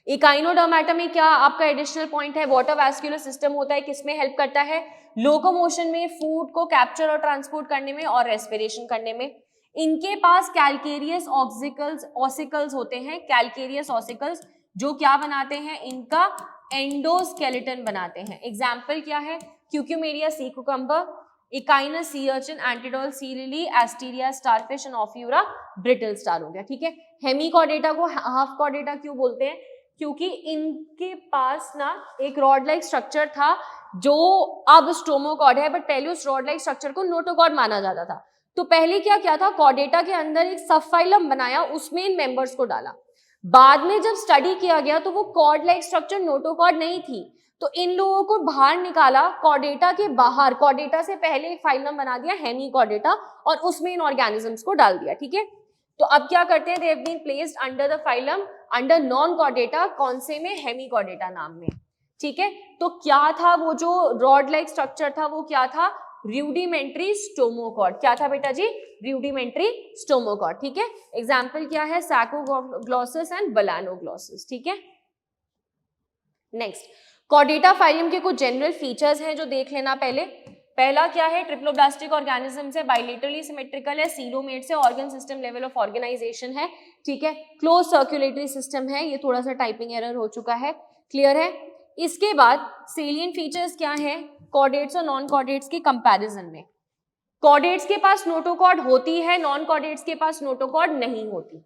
इकाइनोडर्मेटा में क्या आपका एडिशनल पॉइंट है, वाटर वैस्कुलर सिस्टम होता है, किसमें हेल्प करता है, लोकोमोशन में, फूड को कैप्चर और ट्रांसपोर्ट करने में, और रेस्पिरेशन करने में। इनके पास कैल्केरियस ऑसिकल्स होते हैं, कैल्केरियस ऑसिकल्स, जो क्या बनाते हैं, इनका एंडोस्केलेटन बनाते हैं। एग्जाम्पल क्या है, Cucumaria sea cucumber, Echinus sea urchin, Antedon sea lily, Asterias starfish and Ophiura brittle star हो गया, ठीक है। हेमिकॉर्डेटा को हाफ कॉर्डेटा क्यों बोलते हैं, क्योंकि इनके पास ना एक रॉड लाइक स्ट्रक्चर था जो अब स्टोमोकॉर्ड है, बट पहले उस रॉड लाइक स्ट्रक्चर को नोटोकॉर्ड माना जाता था। तो पहले क्या था, कॉर्डेटा के अंदर एक सबफाइलम बनाया, उसमें इन मेंबर्स को डाला। बाद में जब स्टडी किया गया तो वो कॉर्ड लाइक स्ट्रक्चर नोटोकॉर्ड नहीं थी, तो इन लोगों को बाहर निकाला, कॉर्डेटा के बाहर, कॉर्डेटा से पहले एक फाइलम बना दिया हेमीकॉर्डेटा और उसमें इन ऑर्गेनिजम्स को डाल दिया, ठीक है। तो अब क्या करते हैं, they have been placed under the phylum under non Chordata, कौन से में, हेमीकॉर्डेटा नाम में, ठीक है। तो क्या था वो जो रॉड लाइक स्ट्रक्चर था, वो क्या था, रूडिमेंट्री स्टोमोकॉर्ड। क्या था बेटा जी, रूडिमेंट्री स्टोमोकॉर्ड, ठीक है। एग्जाम्पल क्या है, सैकोग्लॉसस एंड बलानोग्लॉसस, ठीक है। नेक्स्ट, कॉर्डेटा फाइलम के कुछ जनरल फीचर्स हैं जो देख लेना पहले। पहला क्या है, ट्रिप्लोब्लास्टिक ऑर्गेनिज्म है, बाइलेटरली सिमेट्रिकल है, सीलोमेट से, organ system level of organization है, ठीक है, क्लोज सर्कुलेटरी सिस्टम है, ये थोड़ा सा टाइपिंग एरर हो चुका है, क्लियर है। इसके बाद सेलियंट फीचर्स क्या है कॉर्डेट्स और नॉन कॉर्डेट्स के कंपैरिजन में। कॉर्डेट्स के पास नोटोकॉर्ड होती है, नॉन कॉर्डेट्स के पास नोटोकॉर्ड नहीं होती।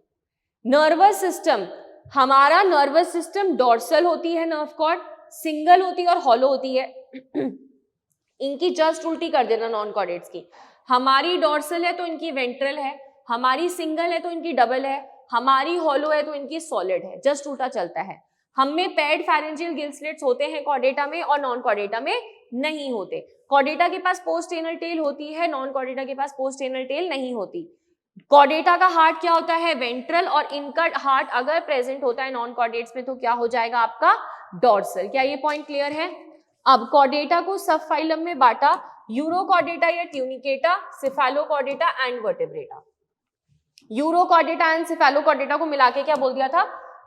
नर्वस सिस्टम, हमारा नर्वस सिस्टम डॉर्सल होती है नर्व कॉर्ड, सिंगल होती है और हॉलो होती है। इनकी जस्ट उल्टी कर देना नॉन कॉर्डेट्स की, हमारी डॉर्सल है तो इनकी वेंट्रल है, हमारी सिंगल है तो इनकी डबल है, हमारी हॉलो है तो इनकी सॉलिड है, जस्ट उल्टा चलता है। हम में पैड फैरेंजियल गिल स्लिट्स होते हैं कॉर्डेटा में और नॉन कॉर्डेटा में नहीं होते। कॉर्डेटा के पास पोस्ट एनल टेल होती है, नॉन कॉर्डेटा के पास पोस्ट एनल टेल नहीं होती। कॉर्डेटा का हार्ट क्या होता है, वेंट्रल, और इनका हार्ट अगर प्रेजेंट होता है नॉन कॉर्डेट्स में तो क्या हो जाएगा आपका, डॉर्सल। क्या ये पॉइंट क्लियर है। अब कॉर्डेटा को सब फाइलम में बांटा, यूरोकॉर्डेटा या Tunicata, Cephalochordata and Vertebrata. Urochordata and Cephalochordata को मिला के क्या बोल दिया था,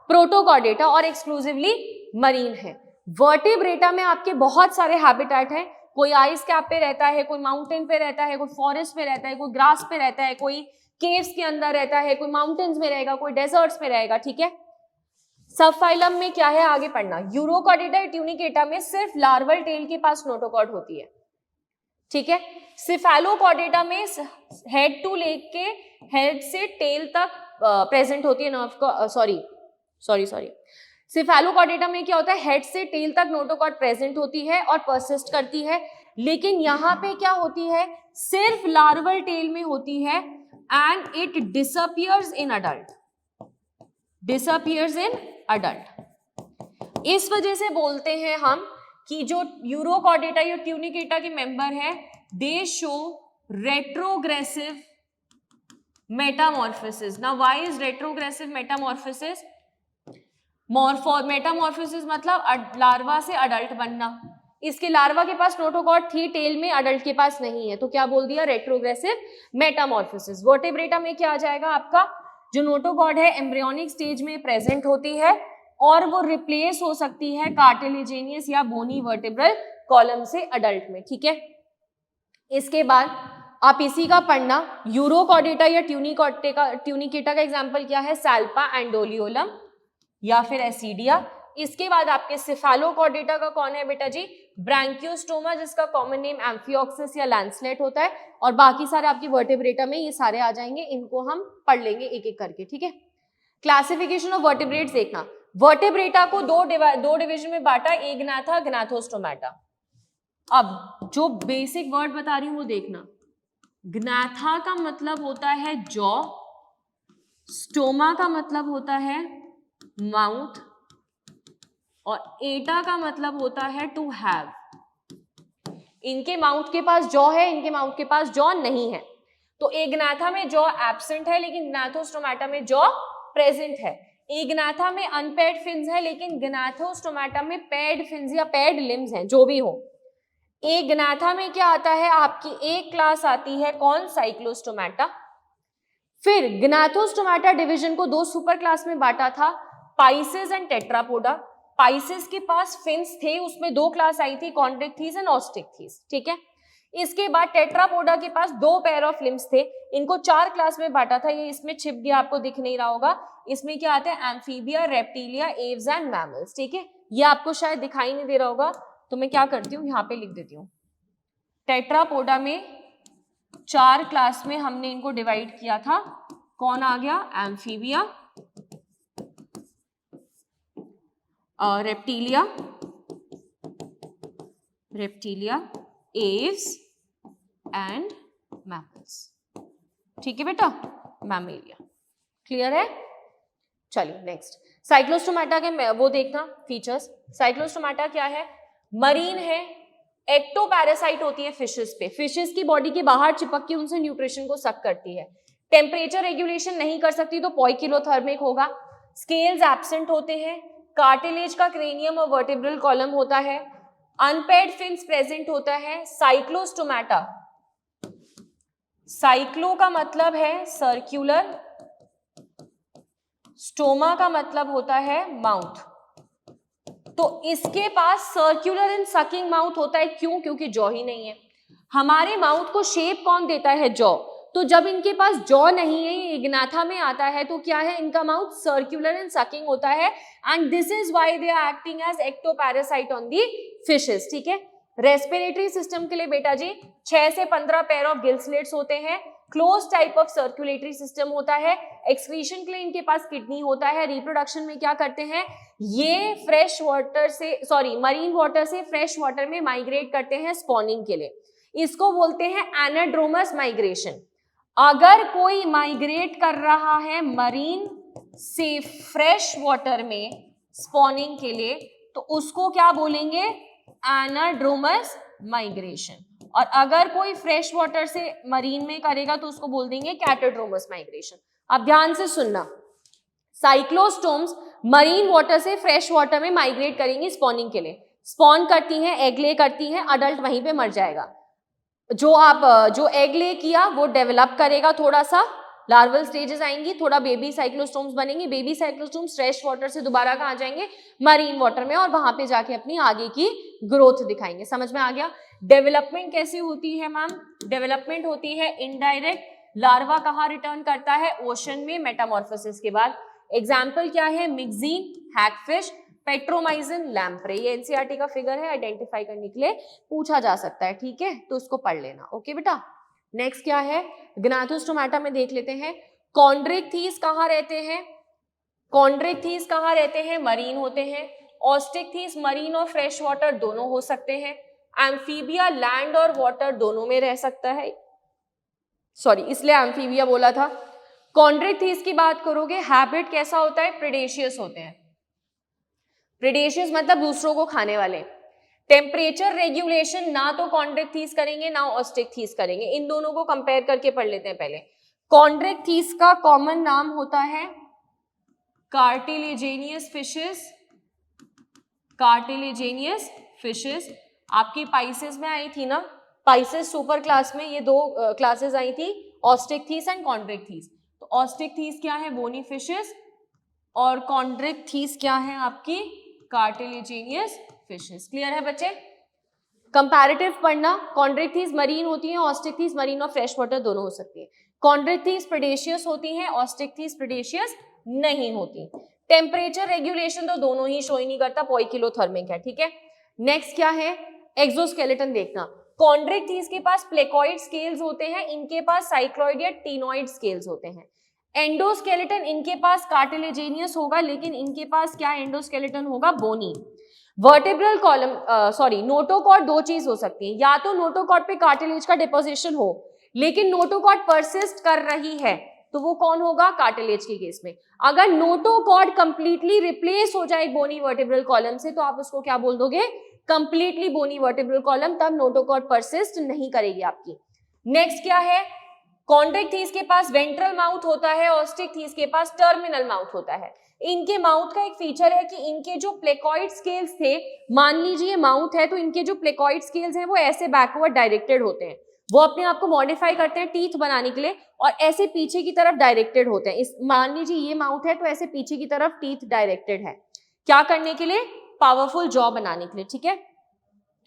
प्रोटोकॉर्डेटा, और एक्सक्लूसिवली मरीन है। वर्टेब्रेटा में आपके बहुत सारे हैबिटेट हैं, कोई आइस कैप पे रहता है, कोई माउंटेन पे रहता है, कोई फॉरेस्ट पे रहता है, कोई ग्रास पे रहता है, कोई केव्स के अंदर रहता है, कोई माउंटेन्स में रहेगा, कोई डेजर्ट्स में रहेगा, ठीक है। सब फाइलम में क्या है आगे पढ़ना, यूरोकॉर्डेटा या ट्यूनिकेटा में सिर्फ लार्वल टेल के पास नोटोकॉर्ड होती है, ठीक है। सिफेलोकॉर्डेटा में हेड टू लेग के हेड से टेल तक प्रेजेंट होती है नर्व को, सॉरी सिफेलोकॉर्डेटा में क्या होता है, हेड से टेल तक नोटोकॉर्ड प्रेजेंट होती है और परसिस्ट करती है, लेकिन यहां पे क्या होती है, सिर्फ लार्वल टेल में होती है and it disappears in adult, disappears in adult. इस वजह से बोलते हैं हम कि जो यूरोकॉर्डेटा या ट्यूनिकेटा के मेंबर है दे show retrogressive Metamorphosis. Now why is retrogressive Metamorphosis, Metamorphosis मतलब लार्वा से अडल्ट बनना। इसके लार्वा के पास नोटोकॉर्ड थी टेल में, अडल्ट के पास नहीं है, तो क्या बोल दिया, रेट्रोग्रेसिव मेटामॉर्फोसिस। वर्टेब्रेटा में क्या आ जाएगा आपका, जो नोटोकॉर्ड है एम्ब्रियोनिक स्टेज में प्रेजेंट होती है और वो रिप्लेस हो सकती है कार्टिलेजिनियस या बोनी वर्टेब्रल कॉलम से अडल्ट में, ठीक है। इसके बाद आप इसी का पढ़ना, यूरोकॉर्डेटा या ट्यूनिकेटा का एग्जांपल क्या है, सैल्पा एंडोलियोलम या फिर एसिडिया। इसके बाद आपके सिफेलोकॉर्डेटा का कौन है बेटा जी, ब्रैंकियोस्टोमा, जिसका कॉमन नेम एम्फियोक्सिस या लैंसलेट होता है, और बाकी सारे आपकी वर्टेब्रेटा में ये सारे आ जाएंगे, इनको हम पढ़ लेंगे एक एक करके, ठीक है। क्लासिफिकेशन ऑफ वर्टेब्रेट्स देखना, वर्टेब्रेटा को दो डिवीजन में बांटा, एग्नाथा, ग्नाथोस्टोमाटा। अब जो बेसिक वर्ड बता रही हूं वो देखना, ग्नाथा का मतलब होता है जॉ, स्टोमा का मतलब होता है माउथ, और एटा का मतलब होता है टू हैव। इनके माउथ के पास जॉ है, इनके माउथ के पास जॉ नहीं है, तो एग्नाथा में जॉ एब्सेंट है लेकिन ग्नाथोस्टोमाटा में जॉ प्रेजेंट है। एग्नाथा में अनपेड फिन्स है लेकिन ग्नाथोस्टोमाटा में पेड फिन्स या पेड लिम्स हैं, जो भी हो। एग्नाथा में क्या आता है, आपकी एक क्लास आती है कौन, साइक्लोस्टोमाटा। फिर ग्नाथोस्टोमाटा डिवीजन को दो सुपर क्लास में बांटा था, पाइसेस एंड टेट्रापोडा। पाइसेस के पास फिन्स थे, उसमें दो क्लास आई थी, कॉन्ड्रिक्थीस एंड ऑस्टिक्थीस, ठीक है। इसके बाद टेट्रापोडा के पास दो पेयर ऑफ लिम्स थे, इनको चार क्लास में बांटा था, ये इसमें छिप गया, आपको दिख नहीं रहा होगा। इसमें क्या आते हैं, amphibia, reptilia, Aves and mammals, ठीक है। ये आपको शायद दिखाई नहीं दे रहा होगा, तो मैं क्या करती हूँ, यहाँ पे लिख देती हूँ। टेट्रापोडा में चार क्लास में हमने इनको डिवाइड किया था, कौन आ गया, amphibia, reptilia, Aves and mammals, ठीक है बेटा, मैमेलिया, क्लियर है। चलिए नेक्स्ट, साइक्लोस्टोमाटा के वो देखना फीचर्स। साइक्लोस्टोमाटा क्या है, मरीन है, एक्टो पैरासाइट होती है फिशेस पे, फिशेस की बॉडी के बाहर चिपक के उनसे न्यूट्रिशन को सक करती है, टेम्परेचर रेगुलेशन नहीं कर सकती तो पॉइकिलोथर्मिक होगा, स्केल्स एब्सेंट होते हैं, कार्टिलेज का क्रेनियम और वर्टेब्रल कॉलम होता है, अनपेड फिन्स प्रेजेंट होता है, साइक्लोस्टोमाटा, साइक्लो का मतलब है सर्क्यूलर, स्टोमा का मतलब होता है माउथ, तो इसके पास सर्क्यूलर एंड सकिंग माउथ होता है। क्यों? क्योंकि जॉ ही नहीं है। हमारे माउथ को शेप कौन देता है? जॉ। तो जब इनके पास जॉ नहीं है, ये इग्नाथा में आता है, तो क्या है? इनका माउथ सर्क्यूलर एंड सकिंग होता है, and this is why they are acting as ectoparasite on the fishes. ठीक है। रेस्पिरेटरी सिस्टम के लिए बेटा जी 6 से 15 पेयर ऑफ गिल स्लिट्स होते हैं, close type of circulatory system होता है, एक्सक्रीशन के लिए इनके पास किडनी होता है, रिप्रोडक्शन में क्या करते हैं? ये फ्रेश वाटर से मरीन वाटर से फ्रेश वाटर में माइग्रेट करते हैं स्पॉनिंग के लिए, इसको बोलते हैं एनाड्रोमस माइग्रेशन। अगर कोई माइग्रेट कर रहा है मरीन से फ्रेश वाटर में स्पॉनिंग के लिए, तो उसको क्या बोलेंगे? Anadromous migration. और अगर कोई फ्रेश वाटर से मरीन में करेगा तो उसको बोल देंगे कैटाड्रोमस माइग्रेशन। अब ध्यान से सुनना, साइक्लोस्टोम्स मरीन वाटर से फ्रेश वाटर में माइग्रेट करेंगी स्पॉनिंग के लिए, स्पॉन करती हैं, एग ले करती हैं, अडल्ट वहीं पे मर जाएगा। जो एग ले किया वो डेवलप करेगा, थोड़ा सा लार्वल स्टेजेस आएंगी, थोड़ा बेबी साइक्लोस्टोम्स बनेंगे, बेबी साइक्लोस्टोम्स फ्रेश वाटर से दोबारा कहाँ जाएंगे? मरीन वाटर में, और वहां पे जाके अपनी आगे की ग्रोथ दिखाएंगे। समझ में आ गया? डेवलपमेंट कैसे होती है मैम? डेवलपमेंट होती है इनडायरेक्ट। लार्वा कहाँ रिटर्न करता है? ओशन में, मेटामॉर्फोसिस के बाद। एग्जाम्पल क्या है? मिक्जीन, हैगफिश, पेट्रोमाइजन, लैम्प्रे। ये एनसीईआरटी का फिगर है, आइडेंटिफाई करने के लिए पूछा जा सकता है। ठीक है, तो उसको पढ़ लेना। ओके बेटा। नेक्स्ट क्या है? ग्नाथोस्टोमाटा में देख लेते हैं। कॉन्ड्रिक्थीस कहाँ रहते हैं? कॉन्ड्रिक्थीस कहाँ रहते हैं? मरीन होते हैं। ऑस्टिकथीस मरीन और फ्रेश वाटर दोनों हो सकते हैं। एम्फीबिया लैंड और वाटर दोनों में रह सकता है, इसलिए एम्फीबिया बोला था। कॉन्ड्रिक्थीस की बात करोगे, हैबिट कैसा होता है? प्रेडेशियस होते हैं। प्रेडेशियस मतलब दूसरों को खाने वाले। टेम्परेचर रेगुलेशन ना तो कॉन्ड्रिक्थीस करेंगे ना ऑस्टिकथीस करेंगे, इन दोनों को कंपेयर करके पढ़ लेते हैं पहले। कॉन्ड्रिक्थीस का कॉमन नाम होता है कार्टिलेजेनियस फिशेस। कार्टिलेजेनियस फिशेस आपकी पाइसेस में आई थी ना, पाइसेस सुपर क्लास में ये दो क्लासेस आई थी, ऑस्टिकथीस एंड कॉन्ड्रिक्थीस। तो ऑस्टिकथीस क्या है? बोनी फिशेस, और कॉन्ड्रिक्थीस क्या है? आपकी कार्टिलेजेनियस फिशेस। क्लियर है बच्चे? कंपैरेटिव पढ़ना। कॉन्ड्रिक्थीस मरीन होती है, ऑस्टिकथीस मरीन और फ्रेश वाटर दोनों हो सकती है। कॉन्ड्रिक्थीस प्रेडेशियस होती हैं, ऑस्टिकथीस प्रेडेशियस नहीं होती। टेम्परेचर रेगुलेशन तो दोनों ही शो ही नहीं करता, पॉइकिलोथर्मिक है। ठीक है। नेक्स्ट क्या है? एक्सोस्केलेटन देखना। कॉन्ड्रिक्थीस के पास प्लेकॉइड स्केल्स होते हैं, इनके पास साइक्लॉइड या टीनॉइड स्केल्स होते हैं। एंडोस्केलेटन इनके पास कार्टिलेजेनियस होगा, लेकिन इनके पास क्या एंडोस्केलेटन होगा? बोनी। वर्टेब्रल कॉलम नोटोकॉर्ड दो चीज हो सकती है, या तो नोटोकॉर्ड पे कार्टिलेज का डिपोजिशन हो, लेकिन नोटोकॉर्ड परसिस्ट कर रही है, तो वो कौन होगा? कार्टिलेज के केस में। अगर नोटोकॉर्ड कंप्लीटली रिप्लेस हो जाए बोनी वर्टेब्रल कॉलम से, तो आप उसको क्या बोल दोगे? कंप्लीटली बोनी वर्टेब्रल कॉलम, तब नोटोकॉर्ड परसिस्ट नहीं करेगी आपकी। नेक्स्ट क्या है? कॉन्ड्रिक्थीस के पास वेंट्रल माउथ होता है, ऑस्टिकथीस के पास टर्मिनल माउथ होता है। इनके माउथ का एक फीचर है कि इनके जो प्लेकॉइड स्केल्स थे, मान लीजिए माउथ है, तो इनके जो प्लेकॉइड स्केल्स हैं वो ऐसे बैकवर्ड डायरेक्टेड होते हैं, वो अपने आप को मॉडिफाई करते हैं टीथ बनाने के लिए, और ऐसे पीछे की तरफ डायरेक्टेड होते हैं। इस मान लीजिए ये माउथ है, तो ऐसे पीछे की तरफ टीथ डायरेक्टेड है, क्या करने के लिए? पावरफुल जॉ बनाने के लिए। ठीक है।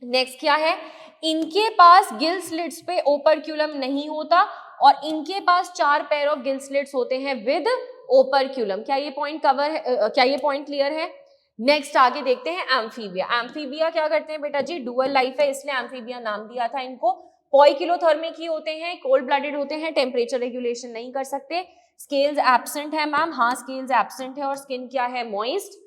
नेक्स्ट क्या है? इनके पास गिल स्लिट्स पे ओपर्क्यूलम नहीं होता, और इनके पास 4 पेयर ऑफ गिल स्लिट्स होते हैं विद ओपर्क्यूलम। क्या ये पॉइंट कवर है? क्या ये पॉइंट क्लियर है? नेक्स्ट आगे देखते हैं एम्फीबिया। एम्फीबिया क्या करते हैं बेटा जी? डुअल लाइफ है, इसलिए एम्फीबिया नाम दिया था इनको। पॉइकिलोथर्मिक ही होते हैं, कोल्ड ब्लडेड होते हैं, टेम्परेचर रेगुलेशन नहीं कर सकते। स्केल्स एब्सेंट है मैम, हाँ स्केल्स एब्सेंट है, और स्किन क्या है? मॉइस्ट।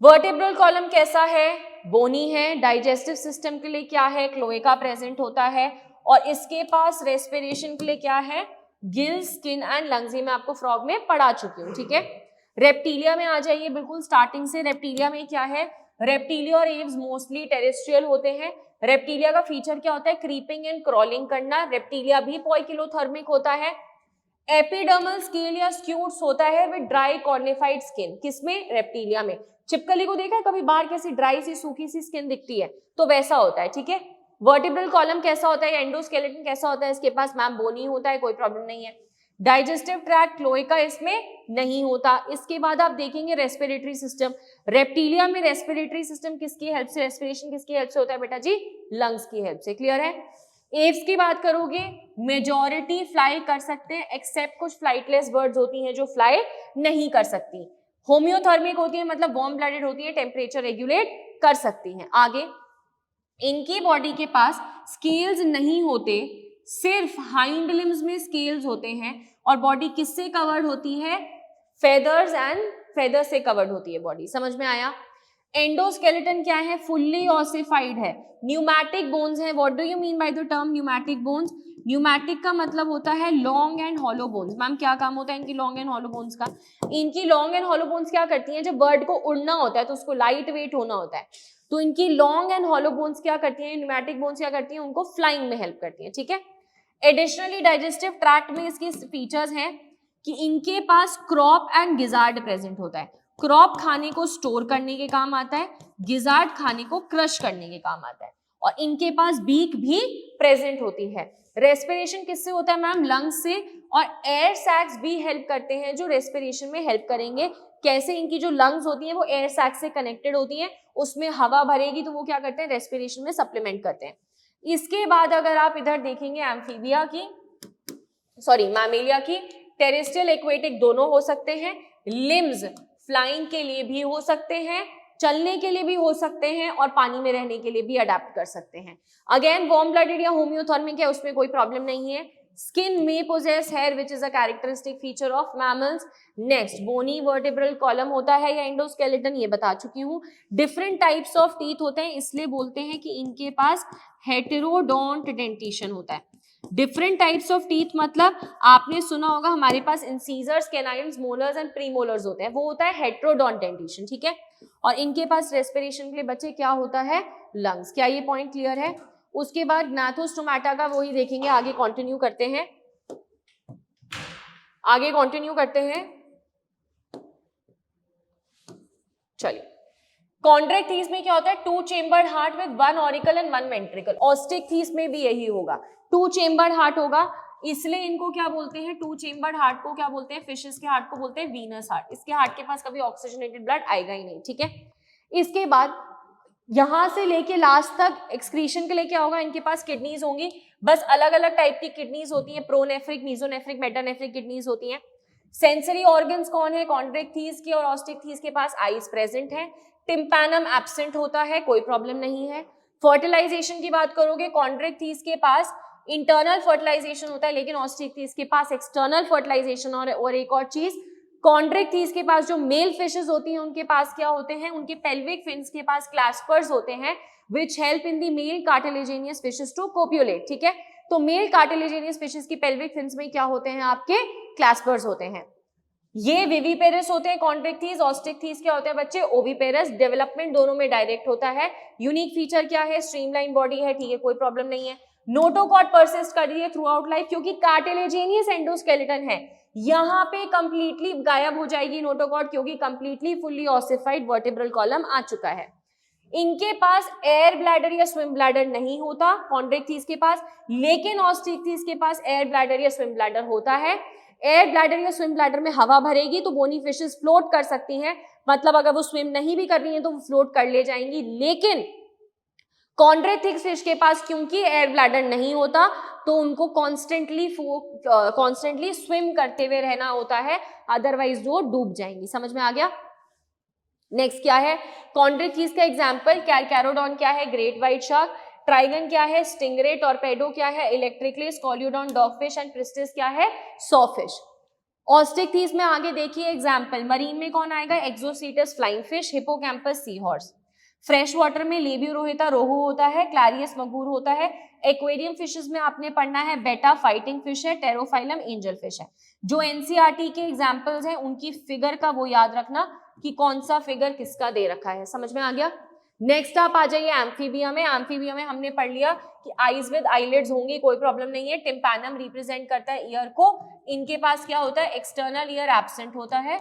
वर्टेब्रल कॉलम कैसा है? बोनी है। डाइजेस्टिव सिस्टम के लिए क्या है? क्लोएका प्रेजेंट होता है, और इसके पास रेस्पिरेशन के लिए क्या है? Gill, skin and lungs. मैं आपको फ्रॉग में पढ़ा चुकी हूँ। ठीक है। रेप्टीलिया में आ जाइए, बिल्कुल स्टार्टिंग से। रेप्टीलिया में क्या है? रेप्टिलिया और एव्स मोस्टली टेरेस्ट्रियल होते हैं। रेप्टिलिया का फीचर क्या होता है? क्रीपिंग एंड क्रॉलिंग करना। रेप्टिलिया भी पॉइकिलोथर्मिक होता है। एपिडर्मल स्केल या स्क्यूट्स होता है विद ड्राई कॉर्निफाइड स्किन। किसमें? रेप्टिलिया में। छिपकली को देखा है कभी बाहर कैसी ड्राई सी सूखी सी स्किन दिखती है, तो वैसा होता है, ठीक है। वर्टिब्रल कॉलम कैसा होता है? एंडोस्केलेटन कैसा होता है इसके पास? मैम बोनी होता है, कोई प्रॉब्लम नहीं है। डाइजेस्टिव ट्रैक्ट क्लोएका इसमें नहीं होता। इसके बाद आप देखेंगे रेस्पिरेटरी सिस्टम। रेप्टिलिया में रेस्पिरेटरी सिस्टम किसकी हेल्प से, रेस्पिरेशन किसकी हेल्प से होता है बेटा जी? लंग्स की हेल्प से। क्लियर है? एव्स की बात करोगे, मेजॉरिटी फ्लाई कर सकते हैं एक्सेप्ट कुछ फ्लाइटलेस बर्ड्स होती हैं जो फ्लाई नहीं कर सकती। होम्योथर्मिक होती है मतलब वार्म ब्लडेड होती है, टेम्परेचर रेगुलेट कर सकती हैं। आगे, इनकी बॉडी के पास स्केल्स नहीं होते, सिर्फ हाइंड लिम्स में स्केल्स होते हैं और बॉडी किससे कवर्ड होती है? फेदर्स एंड फेदर्स से कवर्ड होती है बॉडी। समझ में आया? एंडोस्केलेटन क्या है? फुल्ली ऑसिफाइड है। न्यूमैटिक बोन्स है। What do you mean by the term pneumatic bones? Pneumatic का मतलब होता है long and hollow bones. Ma'am क्या काम होता है इनकी लॉन्ग एंड हॉलो बोन्स का? इनकी लॉन्ग एंड हॉलो बोन्स क्या करती हैं? जब बर्ड को उड़ना होता है तो उसको लाइट वेट होना होता है, तो इनकी लॉन्ग एंड हॉलो बोन्स क्या करती हैं? न्यूमैटिक बोन्स क्या करती हैं? उनको फ्लाइंग में हेल्प करती हैं, ठीक है। एडिशनली डाइजेस्टिव ट्रैक्ट में इसके फीचर्स हैं कि इनके पास क्रॉप एंड गिजार्ड प्रेजेंट होता है। क्रॉप खाने को स्टोर करने के काम आता है, गिजार्ड खाने को क्रश करने के काम आता है, और इनके पास बीक भी प्रेजेंट होती है। रेस्पिरेशन किससे होता है मैम? लंग्स से। और एयर सैक्स भी हेल्प करते हैं जो रेस्पिरेशन में हेल्प करेंगे। कैसे? इनकी जो लंग्स होती हैं वो एयर सैक्स से कनेक्टेड होती हैं, उसमें हवा भरेगी तो वो क्या करते हैं? रेस्पिरेशन में सप्लीमेंट करते हैं। इसके बाद अगर आप इधर देखेंगे एम्फीबिया की, सॉरी मैमेलिया की, टेरेस्ट्रियल एक्वेटिक दोनों हो सकते हैं। लिम्स फ्लाइंग के लिए भी हो सकते हैं, चलने के लिए भी हो सकते हैं, और पानी में रहने के लिए भी अडेप्ट कर सकते हैं। अगेन वार्म ब्लडेड या होम्योथर्मिक है, उसमें कोई प्रॉब्लम नहीं है। स्किन में possess hair which is a characteristic feature of mammals. Next, bony vertebral column होता है या एंडोस्केलेटन, ये बता चुकी हूँ। डिफरेंट टाइप्स ऑफ टीथ होते हैं, इसलिए बोलते हैं कि इनके पास हेटेरोडोंट डेंटिशन होता है। डिफरेंट टाइप्स ऑफ टीथ मतलब आपने सुना होगा हमारे पास incisors, canines, molars and premolars होते हैं, वो होता है हेटेरोडोंट डेंटिशन, ठीक है। और इनके पास रेस्पिरेशन के लिए बच्चे क्या होता है? लंग्स। क्या ये पॉइंट क्लियर है? उसके बाद gnathostomatā का वही देखेंगे, आगे कंटिन्यू करते हैं, आगे कंटिन्यू करते हैं। चलिए, कॉन्ड्रेक्ट थीस में क्या होता है? 2 chambered heart with 1 auricle and 1 ventricle. Osteichthyes में भी यही होगा, 2 चेम्बर्ड हार्ट होगा, इसलिए इनको क्या बोलते हैं? 2 चेम्बर्ड हार्ट को क्या बोलते हैं? फिशेस के हार्ट को बोलते हैं वीनस हार्ट। इसके हार्ट के पास कभी ऑक्सीजनेटेड ब्लड आएगा ही नहीं, ठीक है। इसके बाद यहां से लेके लास्ट तक एक्सक्रीशन के लिए क्या होगा? इनके पास किडनीज होंगी, बस अलग अलग टाइप की किडनीज होती हैं, प्रोनेफ्रिक, मीजोनेफ्रिक, मेटानेफ्रिक किडनीज होती हैं। सेंसरी ऑर्गन्स कौन है? कॉन्ड्रेक्ट थीस की और ऑस्टिक थीस के पास आईज प्रेजेंट है, टिम्पैनम एब्सेंट होता है, कोई प्रॉब्लम नहीं है। फर्टिलाइजेशन की बात करोगे, कॉन्ड्रेक्ट थीस के पास इंटरनल फर्टिलाइजेशन होता है, लेकिन ऑस्टिक थीस के पास एक्सटर्नल फर्टिलाइजेशन। और एक और चीज, कॉन्ड्रेक्ट थीस के पास जो मेल फिशेस होती हैं उनके पास क्या होते हैं? उनके पेल्विक फिन्स के पास क्लैस्पर्स होते हैं which help in the male cartilaginous fishes to copulate, ठीक है। तो मेल कार्टिलेजिनियस फिशेस की पेल्विक फिन्स में क्या होते हैं? आपके क्लैस्पर्स होते हैं। ये विविपेरस होते हैं कॉन्ड्रेक्ट थीस। ऑस्टिक थीस क्या होते हैं बच्चे? ओविपेरस। डेवलपमेंट दोनों में डायरेक्ट होता है। यूनिक फीचर क्या है? स्ट्रीमलाइन बॉडी है, ठीक है, कोई प्रॉब्लम नहीं है। नोटोकॉट परसिस्ट कर रही है थ्रू आउट लाइफ क्योंकि कार्टिलेजिनियस एंडोस्केलेटन है, यहाँ पे कंप्लीटली गायब हो जाएगी नोटोकॉट क्योंकि completely fully ossified vertebral column आ चुका है। इनके पास एयर ब्लैडर या स्विम ब्लैडर नहीं होता कॉन्ड्रेक्ट थीस के पास, लेकिन ऑस्टिक थीस के पास एयर ब्लैडर या स्विम ब्लैडर होता है। एयर ब्लैडर या स्विम ब्लैडर में हवा भरेगी तो बोनी फिशेस फ्लोट कर सकती हैं, मतलब अगर वो स्विम नहीं भी कर रही हैं तो वो फ्लोट कर ले जाएंगी। लेकिन कॉन्ड्रेक्ट फिश के पास क्योंकि एयर ब्लैडर नहीं होता तो उनको कॉन्स्टेंटली स्विम करते हुए रहना होता है, अदरवाइज वो डूब जाएंगी। समझ में आ गया? नेक्स्ट क्या है? कॉन्ड्रेक्ट फिश का एग्जांपल, कैरोडॉन क्या है? Great white shark. ट्राइगन क्या है? स्टिंगरे। टॉर्पेडो क्या है? इलेक्ट्रिकलिस। कॉल्यूडॉन डॉगफिश एंड प्रिस्टिस क्या है? सॉफिश। ऑस्टिक थीस में आगे देखिए एग्जांपल, मरीन में कौन आएगा? एक्सोसीटस flying fish, hippocampus sea horse. Fresh water में लेबियोरोहिता रोहू होता है, क्लैरियस मगूर होता है। एक्वेरियम फिशेस में आपने पढ़ना है बेटा फाइटिंग फिश है, टेरोफाइलम एंजल फिश है। जो एनसीईआरटी के एग्जांपल्स हैं उनकी फिगर का वो याद रखना, कि कौन सा फिगर किसका दे रखा है। समझ में आ गया। नेक्स्ट आप आ जाइए एम्फीबिया में। एम्फीबिया में हमने पढ़ लिया कि आईज विद आईलिड्स होंगी, कोई प्रॉब्लम नहीं है। टिम्पैनम रिप्रेजेंट करता है ईयर को। इनके पास क्या होता है, एक्सटर्नल ईयर एब्सेंट होता है,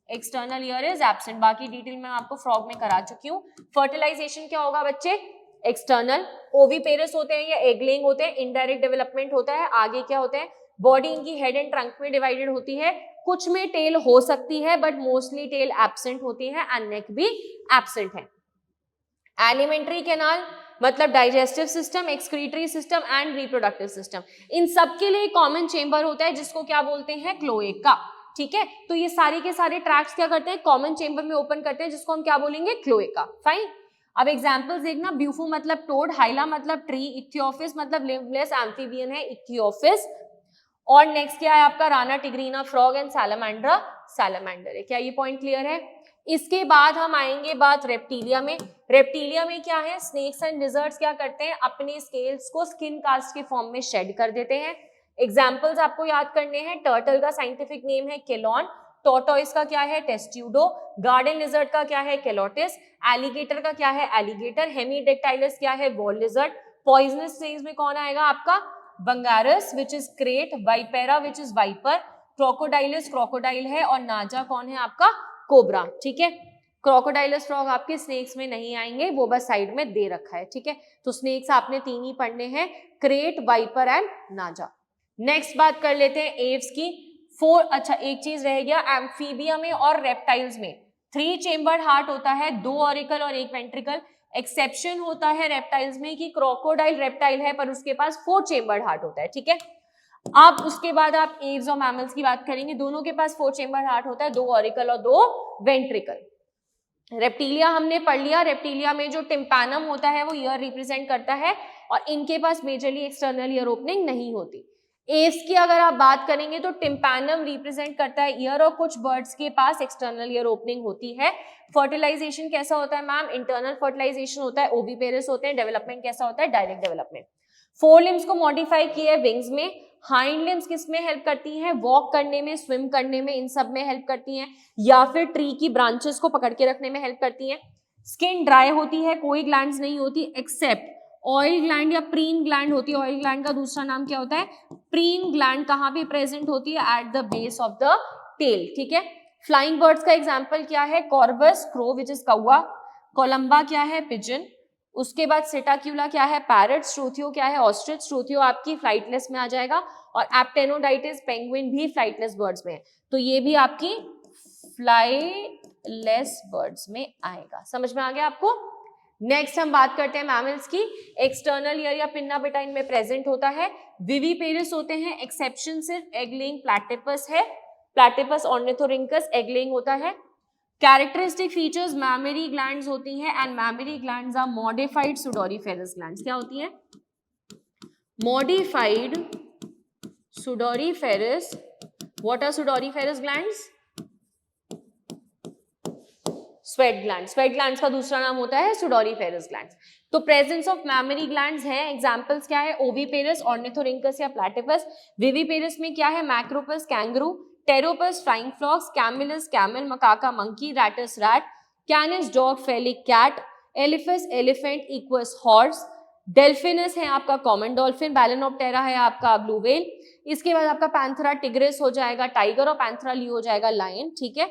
एक्सटर्नल ईयर इज एब्सेंट। बाकी डिटेल मैं आपको फ्रॉग में करा चुकी हूँ। फर्टिलाइजेशन क्या होगा बच्चे, एक्सटर्नल। ओविपेरस होते हैं या एगलेइंग होते हैं, इनडायरेक्ट डेवलपमेंट होता है। आगे क्या होते हैं, बॉडी इनकी हेड एंड ट्रंक में डिवाइडेड होती है, कुछ में टेल हो सकती है बट मोस्टली टेल एब्सेंट होती है एंड नेक भी एब्सेंट है। एलिमेंट्री कैनाल मतलब digestive system, excretory system and reproductive system, इन सब के लिए कॉमन चेंबर होता है जिसको क्या बोलते हैं, क्लोएका। ठीक है, तो ये सारे के सारे ट्रैक्ट्स क्या करते हैं, कॉमन चेंबर में ओपन करते हैं, जिसको हम क्या बोलेंगे, क्लोएका। फाइन। अब एग्जांपल्स देखना, ब्यूफो मतलब टोड, हाइला मतलब ट्री, इक्थियोफिस मतलब लिवलेस एम्फीबियन है इक्थियोफिस, और नेक्स्ट क्या है आपका, Rana tigrina frog and Salamandra salamander है। क्या ये पॉइंट क्लियर है। इसके बाद हम आएंगे बात रेप्टिलिया में। रेप्टिलिया में क्या है, स्नेक्स एंड लिजर्ड्स क्या करते हैं, अपने स्केल्स को स्किन कास्ट के फॉर्म में शेड कर देते हैं। एग्जाम्पल्स आपको याद करने हैं, टर्टल का साइंटिफिक नेम है केलॉन, टोर्टोइस का क्या है, टेस्ट्यूडो, गार्डन लिजर्ड का क्या है, केलोटिस, एलिगेटर का क्या है, एलिगेटर, हेमीडेक्टाइलस क्या है, वॉल लिजर्ड, पॉइजनस स्नेक्स में कौन आएगा आपका, Bungarus which is krait, Vipera which is viper, Crocodylus crocodile है, और नाजा कौन है आपका, कोबरा। ठीक है, क्रोकोडाइलस फ्रॉग आपके स्नेक्स में नहीं आएंगे, वो बस साइड में दे रखा है। ठीक है, तो स्नेक्स आपने तीन ही पढ़ने हैं, क्रेट, वाइपर एंड नाजा। नेक्स्ट बात कर लेते हैं एव्स की। अच्छा एक चीज रह गया, एम्फीबिया में और रेप्टाइल्स में 3 चेम्बर्ड हार्ट होता है, 2 ऑरिकल और 1 वेंट्रिकल। एक्सेप्शन होता है रेप्टाइल्स में कि क्रोकोडाइल रेप्टाइल है पर उसके पास 4 चेम्बर्ड हार्ट होता है। ठीक है, अब उसके बाद आप एव्स और मैमल्स की बात करेंगे, दोनों के पास 4 चेम्बर्ड हार्ट होता है, 2 ऑरिकल और 2 वेंट्रिकल। रेप्टिलिया हमने पढ़ लिया, रेप्टिलिया में जो टिम्पैनम होता है वो ईयर रिप्रेजेंट करता है और इनके पास मेजरली एक्सटर्नल ईयर ओपनिंग नहीं होती। एव्स की अगर आप बात करेंगे तो टिम्पैनम रिप्रेजेंट करता है ईयर और कुछ बर्ड्स के पास एक्सटर्नल ईयर ओपनिंग होती है। फर्टिलाइजेशन कैसा होता है मैम, इंटरनल फर्टिलाइजेशन होता है, ओविपेरस होते हैं। डेवलपमेंट कैसा होता है, डायरेक्ट डेवलपमेंट। 4 लिम्स को मॉडिफाई किया है विंग्स में। हाइंड लिम्स किस में हेल्प करती हैं, वॉक करने में, स्विम करने में, इन सब में हेल्प करती हैं, या फिर ट्री की ब्रांचेस को पकड़ के रखने में हेल्प करती हैं। स्किन ड्राई होती है, कोई ग्लैंड्स नहीं होती एक्सेप्ट ऑयल ग्लैंड या प्रीन ग्लैंड होती है। ऑयल ग्लैंड का दूसरा नाम क्या होता है, प्रीन ग्लैंड। कहां पे प्रेजेंट होती है, at the base of the tail. ठीक है, फ्लाइंग बर्ड्स का एग्जांपल क्या है, कॉर्वस क्रो विच इज कौवा, कोलंबा क्या है, पिजन, उसके बाद सिटाक्यूला क्या है, पैरट, श्रूथियो क्या है, ऑस्ट्रिच। श्रूथियो आपकी फ्लाइटलेस में आ जाएगा, और एप्टेनोडाइटिस पेंगुइन भी फ्लाइटलेस बर्ड्स में है, तो ये भी आपकी फ्लाइलेस बर्ड्स में आएगा। समझ में आ गया आपको। नेक्स्ट हम बात करते हैं मैमल्स की। एक्सटर्नल ईयर या पिन्ना बेटाइन में प्रेजेंट होता है, विविपेरस होते हैं, एक्सेप्शन सिर्फ एगलेइंग प्लैटिपस है, प्लैटिपस ऑर्निथोरिंकस एगलेइंग होता है। कैरेक्टरिस्टिक फीचर्स, मैमरी ग्लैंड्स होती हैं and mammary glands are modified sudoriferous glands. क्या होती हैं, modified sudoriferous. What are sudoriferous glands, sweat gland. Sweat glands का दूसरा नाम होता है सुडोरीफेरस ग्लैंड्स। तो प्रेजेंस ऑफ मैमरी ग्लैंड्स है, एग्जांपल्स क्या है, ओविपेरस, ऑर्निथोरिंकस या प्लैटिपस। विविपेरस में क्या है, Macropus kangaroo, Pteropus flying frogs, Camelus camel, Macaca monkey, Rattus rat, Canis dog, Felis cat, Elephas elephant, Equus horse, Delphinus है आपका कॉमन डॉल्फिन, बैलेनोप्टेरा है आपका ब्लू व्हेल। इसके बाद आपका पैंथरा टिग्रिस हो जाएगा टाइगर, और पैंथरा लियो हो जाएगा लायन। ठीक है,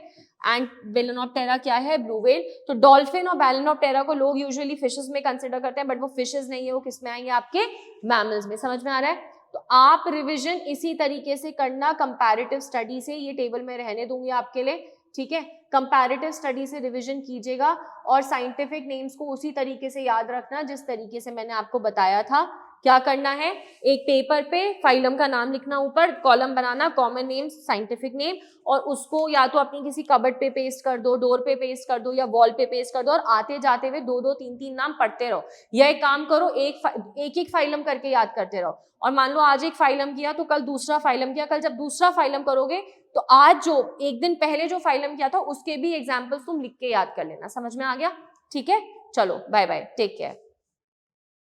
एंड बैलेनोप्टेरा क्या है, ब्लू व्हेल। तो डॉल्फिन और बैलेनोप्टेरा को लोग यूजुअली फिशेस में कंसिडर करते हैं, बट वो फिशेस नहीं है, वो किस में आएंगे, आपके मैमल्स में। समझ में आ रहा है। तो आप रिवीजन इसी तरीके से करना, कंपैरेटिव स्टडी से। ये टेबल में रहने दूंगी आपके लिए, ठीक है। कंपैरेटिव स्टडी से रिवीजन कीजिएगा और साइंटिफिक नेम्स को उसी तरीके से याद रखना जिस तरीके से मैंने आपको बताया था। क्या करना है, एक पेपर पे फाइलम का नाम लिखना, ऊपर कॉलम बनाना, कॉमन नेम्स, साइंटिफिक नेम, और उसको या तो अपनी किसी कबर्ड पे पेस्ट कर दो, डोर पे पेस्ट कर दो, या वॉल पे पेस्ट कर दो, और आते जाते हुए 2-2, 3-3 नाम पढ़ते रहो। या एक काम करो, एक फाइलम करके याद करते रहो। और मान लो आज एक फाइलम किया तो कल दूसरा फाइलम किया, कल जब दूसरा फाइलम करोगे तो आज जो एक दिन पहले जो फाइलम किया था उसके भी एग्जाम्पल्स तुम लिख के याद कर लेना। समझ में आ गया, ठीक है। चलो बाय बाय, टेक केयर।